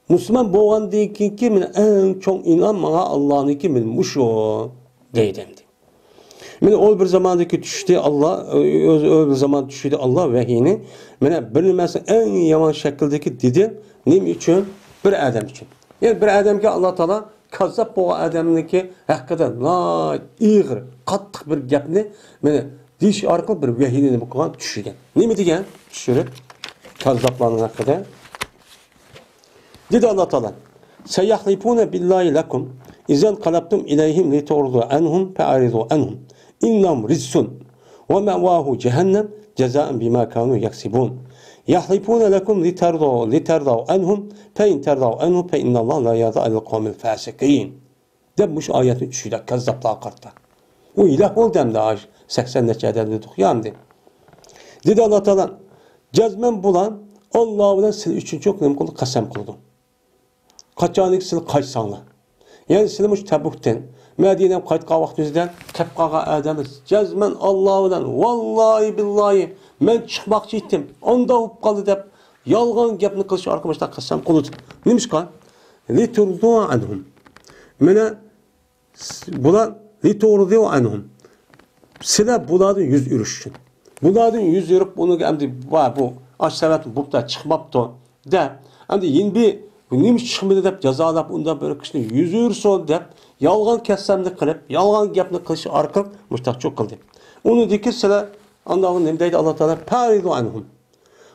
Müslüman boğan değil ki en çok inan bana Allah'ın ki muşo deydemdi. Mene o bir zamandaki düştü Allah, o bir zaman düştü Allah vehiyini. Mene bilinmezse en yaman şekildeki dedi. Ne için? Bir adam için. Yani bir adam ki Allah Teala kazzap boğa adamındaki hakikaten la iğir, kattık bir gapni mene diş arka bir vehiyini bu kadar düşügen. Ne mi diyen? Düşürüp kazzaplarının hakikaten. Dedi Allah Teala. Seyahlifune billahi lekum izen kalabtum ileyhim li tu'rudu anhum fe'aridu anhum. İnnam rizsun ve mevahu cehennem cezaen bima kanu yaksibun. Yahlifune lekum literdav enhum fe in terdav enhum fe innallah la yada alel kavmil fasikin. Demiş ayetin üçüyle kezzaplığa kartta. O ilah ol demde 80 neçeden dedik yandı. Dedi Allah Teala cezmen bulan Allah bilen sil üçün çok nem kıldı kasem kıldım. Kaçanik sil kaysanla. Yani silmiş Tebuk'ten Medine'm kayıtqa vaxtımızdan Tebqağa adamız. Cezmen Allah bilen vallahi billahi men çıkmakçı ettim. Onda hop kaldı dep yalgan gapni qilish arkadaşlar kasem kıldı. Neymiş kan? Li turdu anhum. Mene bular li turdu anhum. Sizler bulardan yüz yürüşsün. Bulardan yüz yürüp bunu endi bu aşavat bupta çıkmaptı de endi yeni bir neymiş çıkmadı dep cazalap unda böyle kişini yüz yürüsün dep yalgan kessemni qilib yalgan gapni qilish orqali mustaq çok qildi. Onu deki sizler Allah'ın ne deydi Allah Teala faridu anhum.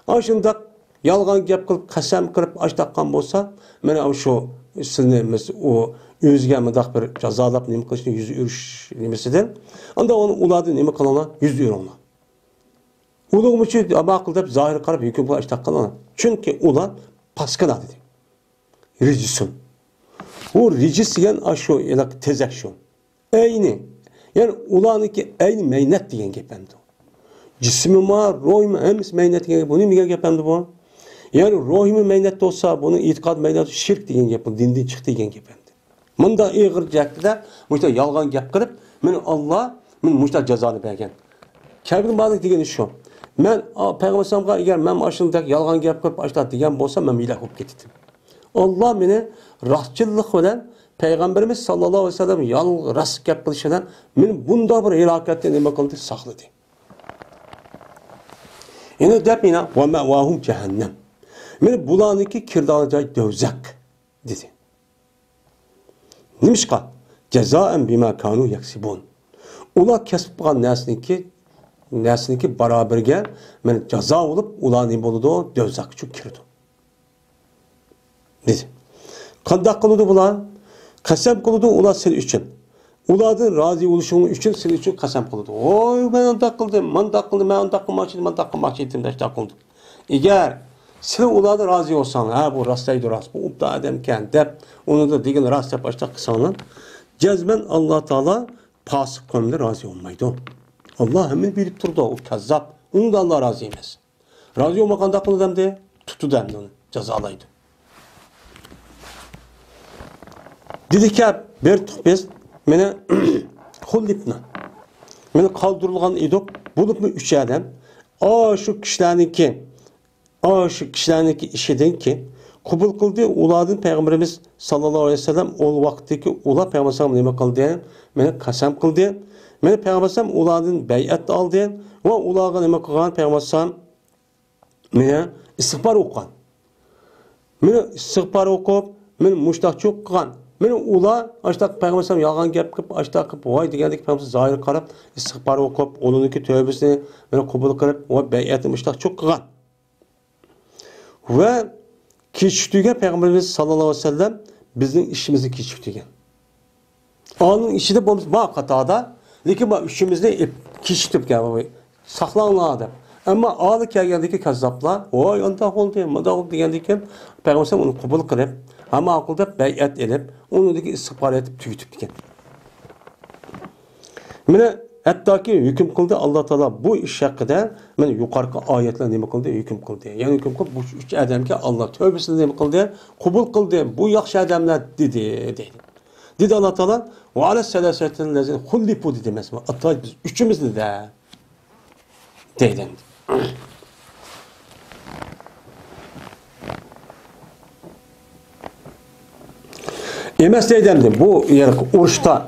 Aşında yalgan gap qilib qasam qilib açtaqan bolsa mana şu sizni o özgə mədaq bir cazalap nima qilishni yüz yurish nimasidan anda onu ularni nima qilana yüz yuranglar. Ulug' uchun abaqil deb zohir qarab hukm qilish taqqan. Chunki ular paskada dedi. Rijisun. Bu rijis degan ashu elak tezak shu. Ayni. Yani ularniki ayni meynat degan gap endi. Jismi ma, ruhmi hammasi meynat degan bu nimaga gap endi bu? Yani ruhmi meynat bo'lsa, buni e'tiqod meynati shirk degan gap, dindan chiqdi degan gap endi. Munda ig'ir jakda, mushta yolg'on gap qilib, men Allah, men mushta jazoni bergan. Kabir malik degani shu. Men payg'ambarga agar men ashunday yolg'on gap qilib ashlat degan bo'lsa, men ilah bo'lib ketdim. Allah meni rostchilik bilan payg'ambarimiz sallallohu alayhi vasallam rost gap qilishidan men bunda bir halokatdan nima qildi, saqladi. Yana deb mina va ma'wahum jahannam. Men bularniki kirdali joy dozaq dedi. Nimishqa? Jazoan bima kanu yaksibun. Ular kasb qilgan narsaniki barobarga men jazo bo'lib ularni bo'ladi, dozaqcha kirdi. Dedi. Qanday qildi bular? Qasam qildi ular sen uchun. Ulardan rozi bo'lishing uchun sen uchun qasam qildi. Voy, men undaq qildim, mundaq qildim, men undaq qilmoqchi edim deb qildi. Agar sen ulardan rozi bo'lsang, ha bu rostaydi rost, bu ubda odam ekan deb, uni da degan rost deb ashta qilsanglar, jazman Alloh taolo fosiq qavmga rozi bo'lmaydi. Alloh hamma bilib turdi, u kazzab, undan Alloh rozi emas. Rozi bo'lmaganda qildimda, tutdi uni, jazolaydi. Dediki, bir biz meni xullibni. Meni qoldirilgan edik, bo'libmi 3 odam. Shu kishilarniki ishidan ki qabul qildi, ulardan payg'ambarimiz sallallohu alayhi vasallam o vaqtdagi ular payg'ambar nima qildi? Meni qasam qildi. Meni payg'ambar ulardan bay'at oldi va ularga nima qilgan payg'ambar meni istig'for o'qigan. Meni istig'for o'qib, meni mushtaqchoq qilgan. Meni ular ashtaq payg'ambar yolg'on gap qilib, ashtaq qilib, voy degandek payg'ambar zohir qarab, istig'for o'qib, uningki tövbasini meni qabul qilib, va bay'atni mushtaqchoq qilgan. Ve keçirtüge Peygamberimiz sallallahu aleyhi ve sellem bizim işimizi keçirtügen. Onun işi de bu katada, lekin bu işimizde keçirtüp geldi, saklanladı. Ama ağlı kelgendeki kazzaplar, oy onda oldu, manda oldu degandeki Peygamber onu kabul kılıp, ama akılda beyat edip, onu deki istihbar edip tüyütüp diken. Mene hatta ki hüküm kıldı Allah Teala bu iş hakkında men yukarı ayetler nima kıldı hüküm kıldı. Yani hüküm kıldı bu üç adamga Allah tövbesini nima kıldı? Kabul kıldı. Bu yaxşı adamlar dedi. Dedi Allah Teala ve ala selasetin lezin hullipu dedi mesela. Hatta biz üçümüz de dedi. Emas dedim bu yani uruşta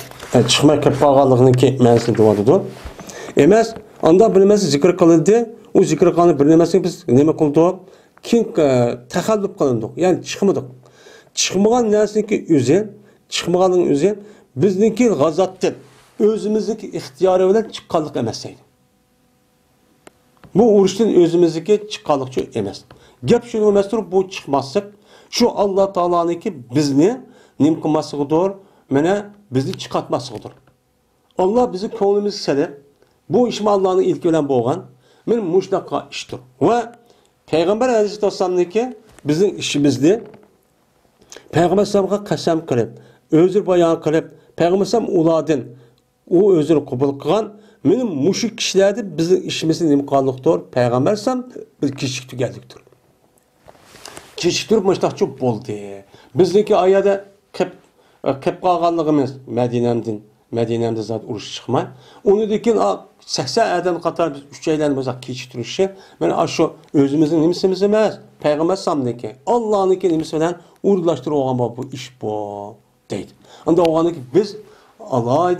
çıkma kapağalığınınki mənasını devadıdı. Emas, anda bir nəməsi zikr qılındı. O zikr qılındı bir nəməsi biz nəmə qıldıq? Kim təxallüb qılındıq. Yəni çıxmadıq. Çıxmağan nəsinki özü, çıxmağanın özü bizdeki gazatdır. Özümüzdeki ixtiyarı ilə çıxqanlıq emasaydı. Bu uruşdan özümüzdeki çıxqanlıqçı emas. Gap şunu emasdır, bu çıxmazsıq. Şu Allah Taala'nınki bizni nim qılmasıqdır. Mene bizi çıkartmasıdır. Allah bizi koynumuzu selip, bu işimi Allah'ın ilk ölen boğan, benim muşnaka iştir. Ve Peygamber Aleyhisselam'daki bizim işimizde Peygamber Aleyhisselam'a kasem kılıp, özür bayan kılıp, Peygamber Aleyhisselam uladın, o özür kabul kılan, benim muşik kişilerde bizim işimizin imkanlıktır. Peygamber Aleyhisselam bir kişilik tügeldiktir. Kişilik durmuştak çok boldu. Bizdeki ayada kep kalganlığımız Medine'mde zaten uruş çıkmay. Onu dikin 80 adam katar biz üç eylenimiz kişilik duruşu. Ben aşağı özümüzün nimisimiz emez. Peygamber Aleyhisselam'daki Allah'ın nimisi bilen uğurlaştırı olan bu iş bu deydi. Anda oğanı ki biz Allah'ın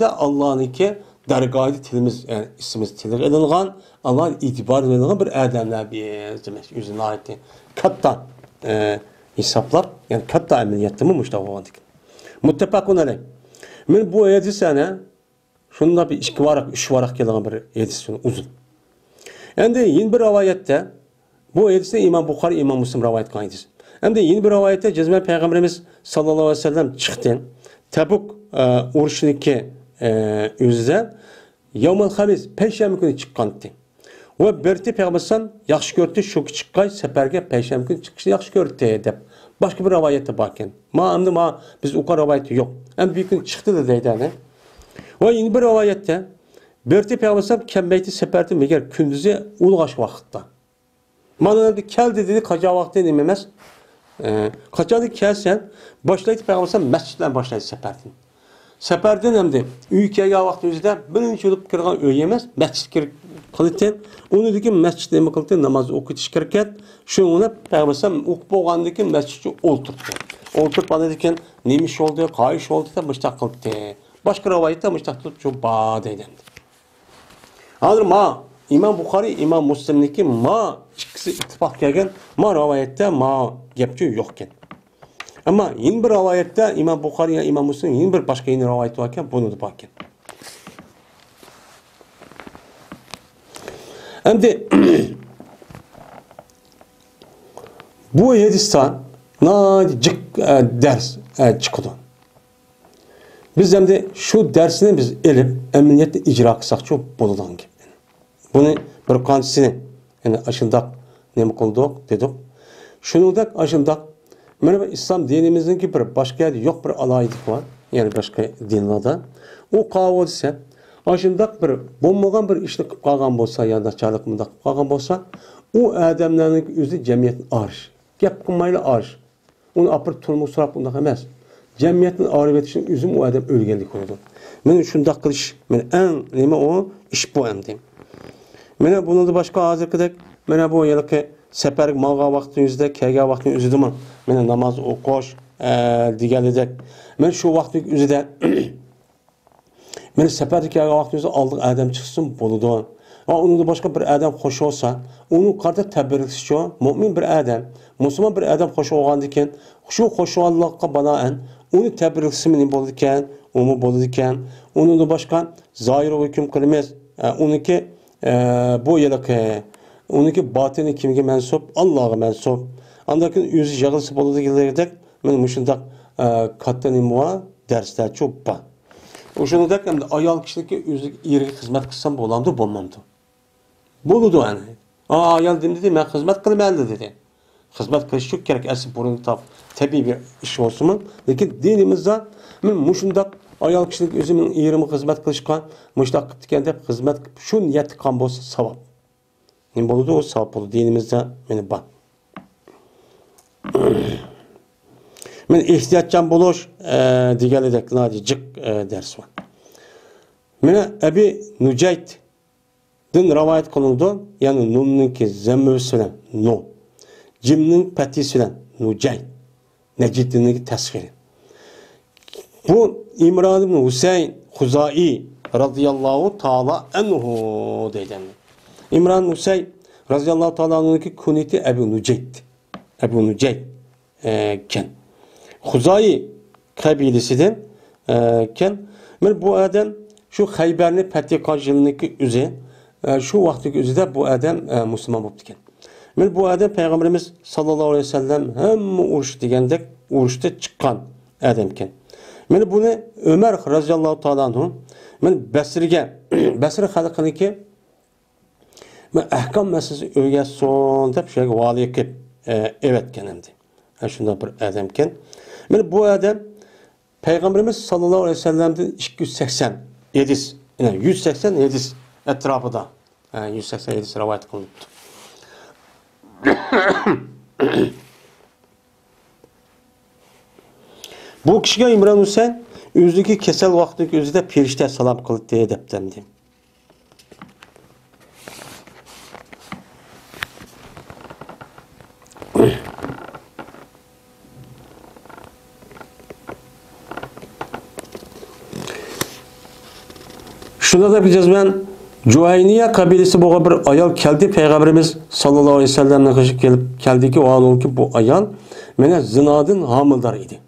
dergaydı tilimiz, yani isimiz tilir edilgan, Allah'ın itibar edilgan bir adamlar biz demek. Yüzüne ait katta hesaplap, yani katta emniyette mi müştah oğanı ki. Muttefakun aleyh. Ben bu 7 sene, şunda bir 2 varak, 3 varak gelen bir edisyon uzun. Yani yeni bir rivayette, bu edisyon İmam Bukhari, İmam Müslim rivayet kaydısı. Hem de yeni bir rivayette Cezme Peygamberimiz sallallahu aleyhi ve sellem çıktı. Tebuk uruşundaki özüde Yevmel Hamis Perşembe günü çıkkandı. Ve berti Peygamberimiz yaxşı gördü, şu ki çıkkay seferge Perşembe günü çıkışı yaxşı gördü deyip. Başka bir rivayette bakın. Biz o kadar rivayeti yok. En büyük gün çıktı da deydi hani. Ve yeni bir rivayette berti Peygamberimiz kembeyti seferdi meğer kündüzü ulğaş vakitte. Manada kel dedi kaça vakti dememez. Kaçadı kelsen başlaydı Peygamberimiz mescidden başlaydı seferden. Seferden hem de ülkeye vaxtımızda birinci olup kırgan öğyemez. Mescid kılıtın. Onu dedi ki mescidde mi kılıtın namaz okutiş kırken şunu Peygamberimiz okup oğandaki mescidde oturttu. Oturup bana dedi ki neymiş oldu, kayış oldu da müştak kılıttı. Başka rivayette müştak tutup çok bağ deylendi. Hazır İmam Bukhari, İmam Müslim'deki ikisi ittifak gelgen rivayette gepçi yokken. Ama yeni bir rivayette İmam Bukhari ya İmam Müslim yeni bir başka yeni rivayet varken bunu da bakın. Hem de bu hadisten nadik ders çıktı. Biz hem de şu dersini biz elip emniyette icra kısak çok boludan gibi. Bunu bir kancısını yani aşındak ne mi kıldık dedik. Şunu da aşındak merhaba İslam dinimizin ki bir başka yok bir alaydık var. Yani başka dinlerde. O kavga ise aşındak bir bulmagan bir işlik kalgan bolsa ya da çarlık mıdak kalgan bolsa o adamların yüzü cemiyetin arş. Gep kılmayla arş. Onu apır turmu surap bundak emez. Cemiyetin arifet için üzüm o adam ölgelik oldu. Ben şundak kılış. Ben en neme o iş bu emdim. Mene bunu da başka hazır kıdak. Mene bu yılki seferik malga vaktin yüzde, kega vaktin yüzde mi? Mene namaz okuş, diğer edek. Men şu vaktin yüzde, mene seferik kega vaktin yüzde aldık adam çıksın buludu. Onun da başka bir adam hoş olsa, onun karda tebirlisi mümin bir adam, Müslüman bir adam hoş olgandiken, şu hoş Allah'a banaen, onu tebirlisi mi buluduken, onu buluduken, onun da başka zahir hüküm kılmaz. Onunki bu yılki onunki batini kimge mensup Allah'a mensup. Andaki yüzü yağlısı boludu giderek men muşundak kattan imva dersler çok ba. O şundak hem de ayal kişilik yüzü iri hizmet kılsam bolamdı bolmamdı. Boludu yani. Ayal dedi men hizmet kılmalı dedi. Hizmet kılış çok gerek asıl burun tabii bir iş olsun mu? Lakin dinimizde men muşundak ayal kişilik özümün irimi hizmet kılışkan muştak kıptıken de hizmet şu niyet kan bolsa savap. Ne boludu o savap oldu dinimizde meni bak. Men ihtiyatcan buluş diğer edek cık ders var. Mene Ebi Nucayt din rivayet kılındı. Yani nunun ki zemmü sülen no. Cimnin peti sülen Nucayt. Necidinin ki teshiri. Bu İmran ibn Hüseyin Huzai radıyallahu ta'ala enhu deyden. İmran Hüseyin radıyallahu ta'ala anh'ınki kuniti Ebu Nucayt. Ebu Nucayt ken. Huzai kabilesinden ken. Bu adam şu Hayber'ni Petikajıl'ındaki üzü şu vaktiki üzüde bu adam Müslüman oldu ken. Bu adam Peygamberimiz sallallahu aleyhi ve sellem hem uruş degendek uruşta çıkan adam ken. Bunu Ömer radıyallahu ta'ala anhu Basriga Basra xalqiniki Men ahkam meselesi öğretsin deb şöyle valiye kep evet kenemdi. Şunda bir adamken. Men bu adam Peygamberimiz sallallahu aleyhi ve sellem'den 280 hadis, yani 180 hadis etrafında. 180 hadis rivayet kılındı. Bu kişiye İmran Hüseyin özüdeki kesel vaxtdaki özüde perişte salam kılıp diye deptemdi. Şunda da bileceğiz ben Juhayniye kabilesi bu bir ayal geldi Peygamberimiz sallallahu aleyhi ve sellem'den kaçıp geldi ki o an ki bu ayal mene zinadın hamildar idi.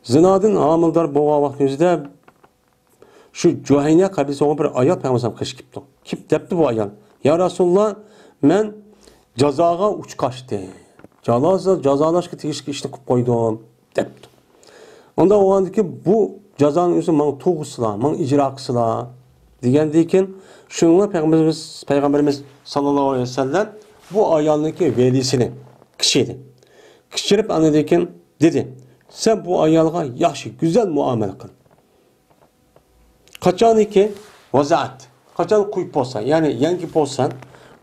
Zinadın hamildar bu vakit özüde şu Juhayniye kabilesi o bir ayal Peygamberimiz kaçıp gitti. Kip depti bu ayal. Ya Resulullah men cazağa uç kaçtı. Cazalaşkı tegişki işini koydum depti. Onda o an ki bu cazanın özü man tuğusla, man icrakısla degендейken şununla Peygamberimiz sallallahu aleyhi ve sellem bu ayalındaki velisini kişiydi. Kişirip anladıyken dedi sen bu ayalga yaxşı güzel muamele kıl. Kaçan ki vazaat. Kaçan kuyup olsan yani yengip olsan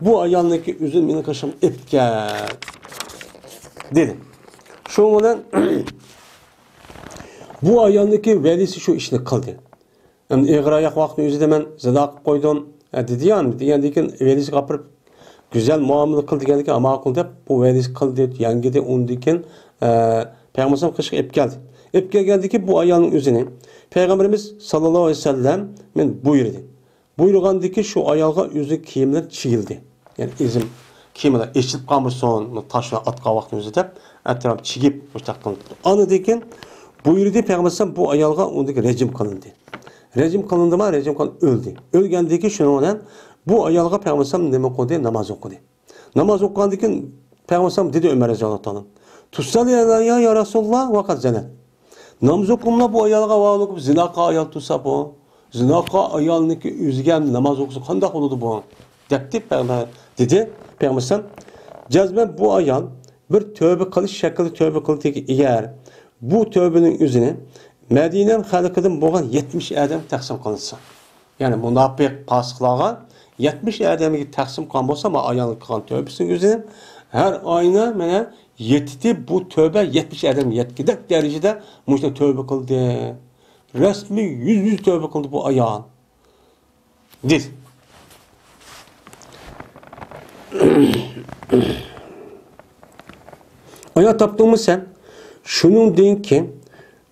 bu ayalındaki üzüm mini kaşım etken dedi. Şununla bu ayalındaki velisi şu işini kıldı. Yani iğrayak vakti özü de ben zedaq koydum dedi yani degендейken velisi kapırıp güzel muamele kıl degендейken ama kıl dep bu velisi kıl dedi yangi de undayken Peygamberimiz kışık ep geldi. Ep geldi ki bu ayalın özüne Peygamberimiz sallallahu aleyhi ve sellem men buyurdu. Buyurgandı ki şu ayalga özü kiyimler çigildi. Yani izim kiyimler eşilip kalmışsın taşla atqa vakti özü dep etraf çigip müştak kılındı. Anladıyken buyurdu Peygamberimiz bu ayalga ondaki rejim kılındı. Rejim kılındı mı? Rejim kılındı. Öldü. Ölgendeki şunu bu ayalga Peygamberimiz neme koydu? Namaz okudu. Namaz okuyandaki Peygamberimiz dedi Ömer radıyallahu anh. Tussali ya Resulullah vakat zenet. Namaz okumla bu ayalga vaal okup zinaka ayal tutsa bu. Zinaka ayalındaki üzgen namaz okusu kandak oldu bu. Depti Peygamber dedi. Peygamberimiz cezmen bu ayal bir tövbe kılış şekilde tövbe kıldı ki eğer bu tövbenin üzerine Medine'nin halkıdan boğan 70 adam taksim kılınsa. Yani münafık pasıqlağa 70 adamı taksim kılın bolsa ama ayağını kılan tövbesinin üzerine her ayına mene yetdi bu tövbe 70 adam yetkidek derecede müşte tövbe kıldı. Resmi yüz tövbe kıldı bu ayağın. Dedi. Ayağı taptığımız sen şunun deyin ki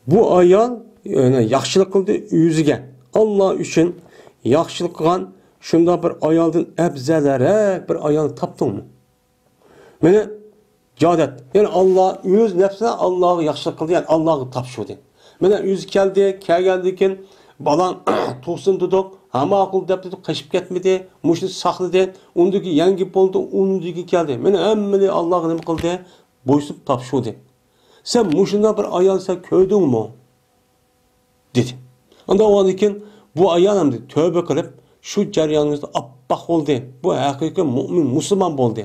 bu ayal yani yaxşılık kıldı yüzüge. Allah üçün yaxşılık kılan şunda bir ayaldan ebzelerek bir ayal taptın mı? Mene cadet. Yani Allah yüz nefsine Allah'ı yaxşılık kıldı yani Allah'ı tapşırdı. Mene yüz geldikken balan tuğsun tutuk ama akıl dep tutuk kaçıp ketmedi. Muşni sakladı. Ondaki yangi oldu. Ondaki geldi. Mene emmeli Allah'ı ne kıldı? Boysup tapşırdı. Sen muşunda bir ayal sen köydün mü? Dedi. Onda o andikin bu ayal dedi tövbe kılıp şu jaryanınızda appaq oldu. Bu hakiki mümin, Müslüman oldu.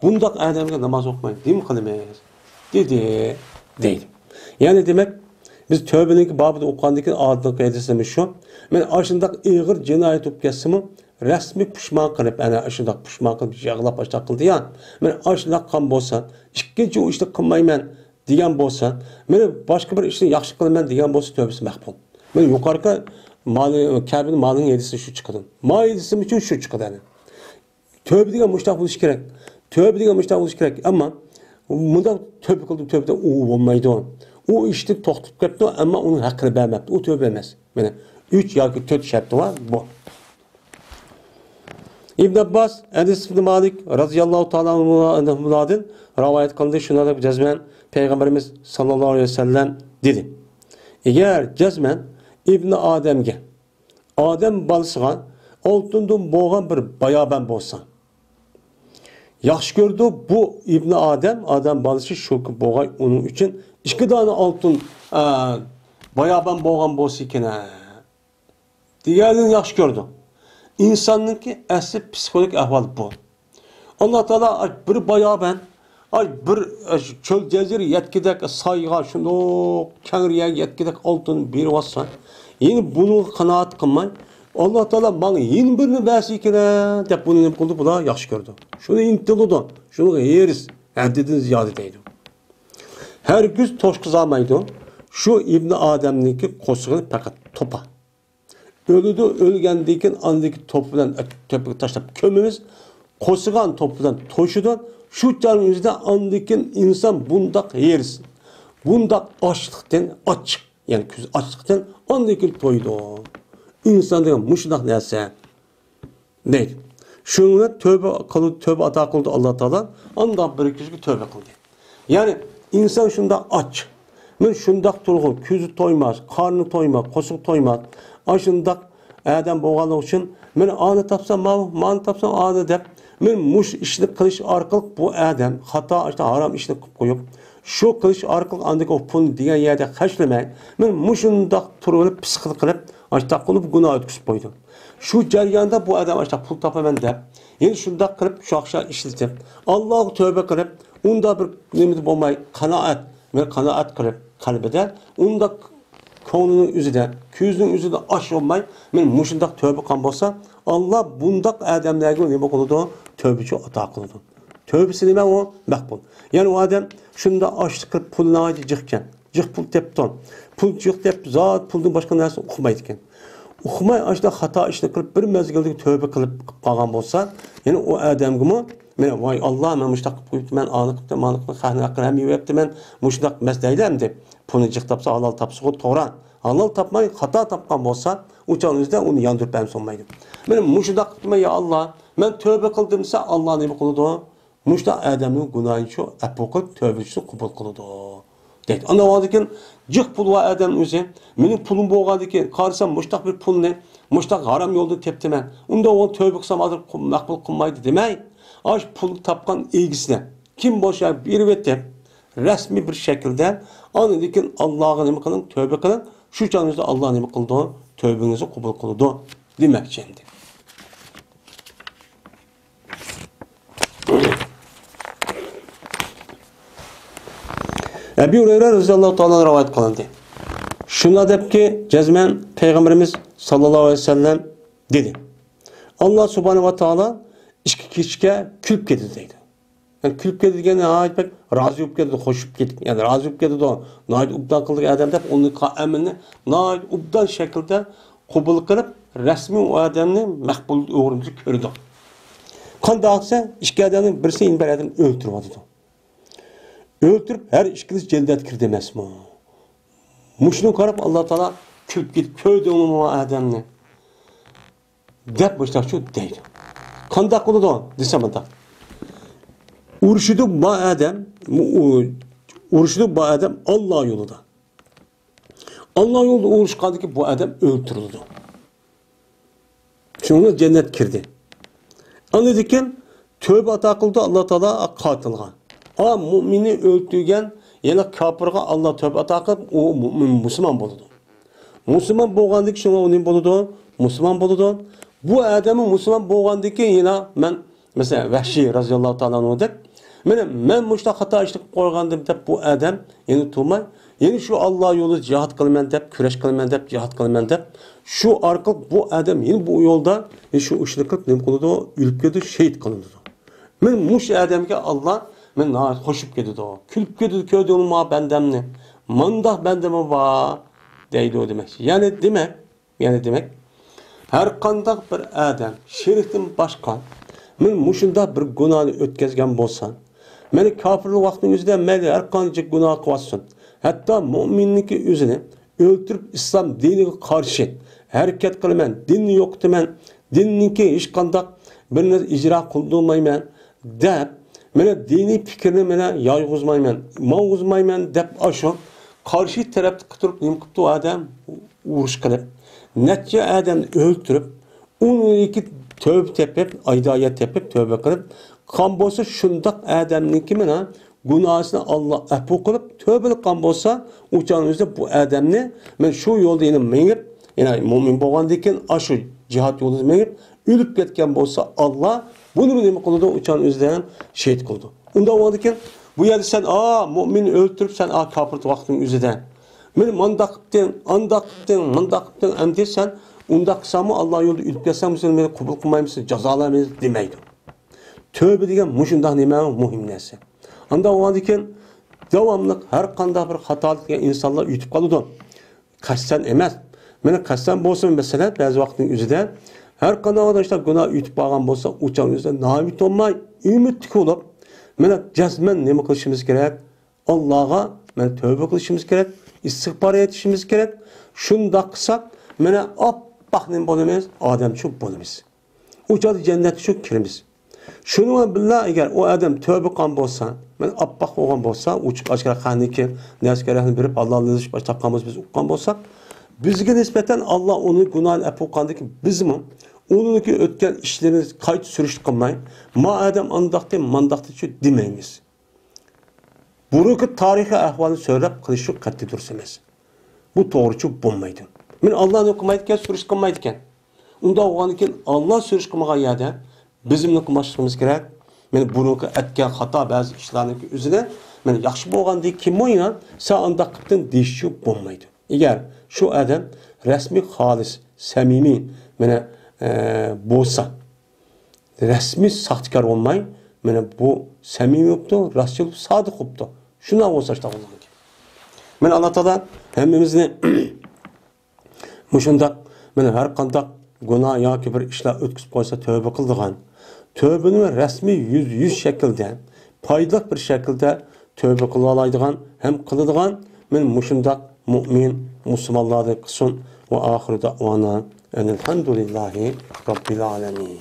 Bundak adamga namaz okumayın. Değil mi kılmayız? Dedi. Değil. Yani demek biz tövbenin babında okuyandikin adını kaydetsemiz şu. Men aşındak ağır cinayet olup geçsimi resmi pişman kılıp ana aşındak pişman kılıp yağlap başta kıldı ya. Men aşındak kan bolsa, ikkinchi o işte kılmayman degan bolsa, men başka bir işni yaxshi qilaman degan bolsa tövbesi maqbul. Men yuqorqi Kabe'nin malının yedisi şu çıkadın. Mal yedisi için şu çıkadın. Tövbe degan muştaq bo'lish kerak. Tövbe degan muştaq bo'lish kerak. Ama bunda tövbe qildim, tövbede o olmaydı o. O işni to'xtatib ketdi, ama onun haqqini bermabdi. O tövbe emas. Mana 3 yoki 4 sharti var bu. İbn Abbas, Enes ibn Malik radıyallahu ta'ala anhu'dan rivayet kıldı. Şuna da cezmen Peygamberimiz sallallahu aleyhi ve sellem dedi. Eğer cezmen İbn Adem'ge, Adem balısıga oltundan boğan bir bayaban bolsa. Yaxşı gördü bu İbn Adem balısı şu boğay onun için 2 tane altın bayaban boğan bolsa ekan. Diğerini yaxşı gördü. İnsanınki asli psikolojik ahval bu. Allah Teala bir bayağı ben bir çöl cezir yetkidek sayığa şunu kengriye yetkidek altın bir vassa. Yine bunu kanaat kılmay. Allah Teala bana yeni birini versi kere dep bunu ne kıldı bu da yaxşı gördü. Şunu intiludu. Şunu yeriz. Hadidin ziyade deydi. Her güz toşkızalmaydı. Şu İbn Adem'ninki kosuğunu fakat topa. Ölüdü ölgendikin andaki topudan töpük taşlap kömümüz kosuğan topudan toşudan şu canın yüzünden andikin insan bundak yeriz. Bundak açlıktan aç. Yani küz açlıktan andikin toydu. İnsan diyor muşnak neyse. Neydi? Şununla tövbe ata kıldı Allah Teala. Ondan bir kişi tövbe kıldı. Yani insan şunda aç. Men şundak turğun, küzü toymaz, karnı toymaz, kosuq toymaz. Aşındak adam boğalığı için men anı tapsam, manı tapsam anı dep. Men muş işini kılış arkalık bu adam hata işte haram işini koyup şu kılış arkalık andaki o pun diyen yerde kaçlamayın. Men muşundak turğunu psikik kılıp açta kılıp günah ötküsüp koydum. Şu ceryanda bu adam açta pul tapamen dep. Yani şundak kılıp şu akşam işletip Allah'ı tövbe kılıp onda bir nemidi bulmay kanaat ve kanaat kılıp kalbede onda konunun üzerinde, küzünün üzerinde aş olmay men muşundak tövbe kan bolsa Allah bundak adamlarga ne bakılıdı tövbeci ata kılıdı. Tövbesi neme o makbul. Yani o adam şunda aşlık kılıp puluna acı cıkken, cık pul tepton, pul cık tep zat puldan başka narsa okumaydı iken. Okumay aşda hata işini kılıp bir mezgilde tövbe kılıp kalgan bolsa, yani o adam gibi men vay Allah men muştaq qo'yib men aniqda maniqni xahni aqram yeyapti men muştaq mesdaylam deb pulni jiq tapsa halol tapsa to'g'ri halol tapmay xato tapgan bo'lsa o'chog'ingizda uni yondirib ham solmaydi men muştaq qilmay ya Allah men tövbe qildim desa Allah nima qiladi muştaq odamning gunohini shu afu qilib tövbesini qabul qiladi deydi ana vaqtdan jiq pul va odam o'zi mening pulim bo'lgandan qarasam muştaq bir pulni muştaq harom yo'lda tepdiman unda u tövbe qilsam hozir maqbul qilmaydi demay aş pul tapkan ilgisine kim boşa bir vete resmi bir şekilde anıdikin Allah'a nime kılın, tövbe kılın. Şu canınızda Allah'a nime kıldı, tövbenizi kabul kıldı demek şimdi. Ebu Hureyre radıyallahu ta'ala rivayet kılındı. Şuna dep ki cezmen Peygamberimiz sallallahu aleyhi ve sellem dedi. Allah subhanahu ve ta'ala İşki kişiye külp ketdi deydi. Yani külp ketdi degeni aytmak razı bo'lib ketdi, xo'shib ketdi. Yani razı bo'lib ketdi do. Nayt ubdan qilgan odam deb uni amini nayt ubdan shaklda qabul qilib, rasmiy o odamni maqbul o'g'rinchi ko'rdi. Qandaqsa ikki odamning birisi bir odam o'ltirdi. O'ltirib har ikkisi jaldat kirdi emasmi? Mushuni qarab Alloh taolo külp ketdi, ko'rdi uni odamni. Deb boshqa deydi. Qandaq qiladi desam unda. Uruşudu bu adam Allah yolunda. Allah yolunda uruşqandaki bu adam öldürüldü. Şuna cennet kirdi. Anladıkken tövbe ata qıldı Allah Taala qatilga. A mümini öldürgen yana kafirga Allah tövbe ata qılıb o mümin Müslüman boldu. Müslüman bolgandık şuna o ne boldu? Müslüman boldu. Bu adamın Müslüman bolgandık yine men mesela Vahşi radıyallahu ta'ala anhu dep men muşta hata işlik qo'ygandim deb bu adam yeni turmay yeni şu Allah yolu cihat qilman deb kurash qilman deb cihat qilman deb şu orqali bu adam yeni bu yo'lda şu ishni qilib nima qildi o'lib ketdi shahid qilindi men mush adamga Allah men xo'shib ketdi kulib ketdi ko'rdi uni bandamni mandaq bandama bor deydi o demek yani demek her qandaq bir adam şirkdan boshqa men mushunda bir gunohni o'tkazgan bo'lsam meni kofirlik vaqtning o'zida mayli har qancha gunoh qilsin hatto mo'minniki o'zini o'ltirib islom diniga qarshi harakat qilaman dinni yo'qitaman dinniki hech qanday bir narsa ijro qildirmayman deb meni diniy fikrni meni yolg'izmayman deb ashu qarshi tarafga turib nima qilibdi odam urush qilib necha odamni o'ltirib uniki tövbe tepip, aydayet tepip, tövbe kılıp, kan bolsa şundak adamniki mina günahını Allah afu kılıp, tövbelik kan bolsa uçağınızda bu adamni men şu yolda yine menip, yani mümin bolgandan keyin aşı cihat yolida mengib, ölüp ketgan bolsa Allah bunu nima qildi? Uçan özden şehit qildi. Unda bo'ladikan, bu yerda sen mu'min öldürüp sen kafir vaqtning o'zida. Men mandaq qiptin, andaq qiptin, mandaq qiptin endi sen unda qilsam Allah yo'lda ölüp ketsam sen meni qabul qilmaymiz, jazolaymiz demaydi. Tövbe degan mushundaq nima muhim narsa. Anda bo'ladikan, davomli har qanday bir xatolikga insonlar yutib qoladi. Qasdan emas. Meni qasdan bo'lsin masalan, ba'zi vaqtning o'zida har qanday odamlar gunoh yutib qolgan bo'lsa, o'chan o'zida noumid olmay, umidli bo'lib, mana jazman nima qilishimiz kerak? Allohga men tövbe qilishimiz kerak, istig'for etishimiz kerak. Shunda qilsak, mana oppoq nima bo'lamiz? Odamcha bo'lamiz. O'chadi jannatga shu kiramiz. Şununla billah eğer o adam tövbe qilgan bo'lsa, men oppoq bo'lgan bo'lsa, uchiq ochgan qaniki naskarahni berib Allohni izish boshlaqanmiz biz uqqan bo'lsak, bizga nisbatan Allah onu günahını afv qildiki, bizmi onunki o'tgan ishlarini qayta surish qilmay, ma adam andaqda mandaqda shu demaymiz. Burungi tarixiy ahvolni so'rab qilish shu qat'iy durus emas. Bu to'g'ri bo'lmaydi. Men Allohni o'qimaydigan, surish qilmaydigan. Unda o'g'anikin Allah surish qilmagan yerda bizimni qilmoqimiz kerak. Men burungi aytgan xato ba'zi ishlarning o'zida men yaxshi bo'lgandek kim o'ynan, sen undaq qilibdin deyish bo'lmaydi. Eğer şu adam resmi halis, samimiy mana bo'lsa, resmi sahtkar olmay, mana bu samimiy bo'libdi, rostchil, sodiq bo'libdi. Shuna bo'lsa ishtaqilan. Men Alloh taolo hammamizni mushundaq mana har qanday gunoh yoki bir ishlar o'tkazib qo'ysa tövbe qildigan, tövbeni resmi yüz şekilde, foydali bir şekilde tövbe qila oladigan, ham qiladigan men mushundaq mu'min Müslümanlar kılsın ve ahiru da'vana enelhamdülillahi Rabbil alemin.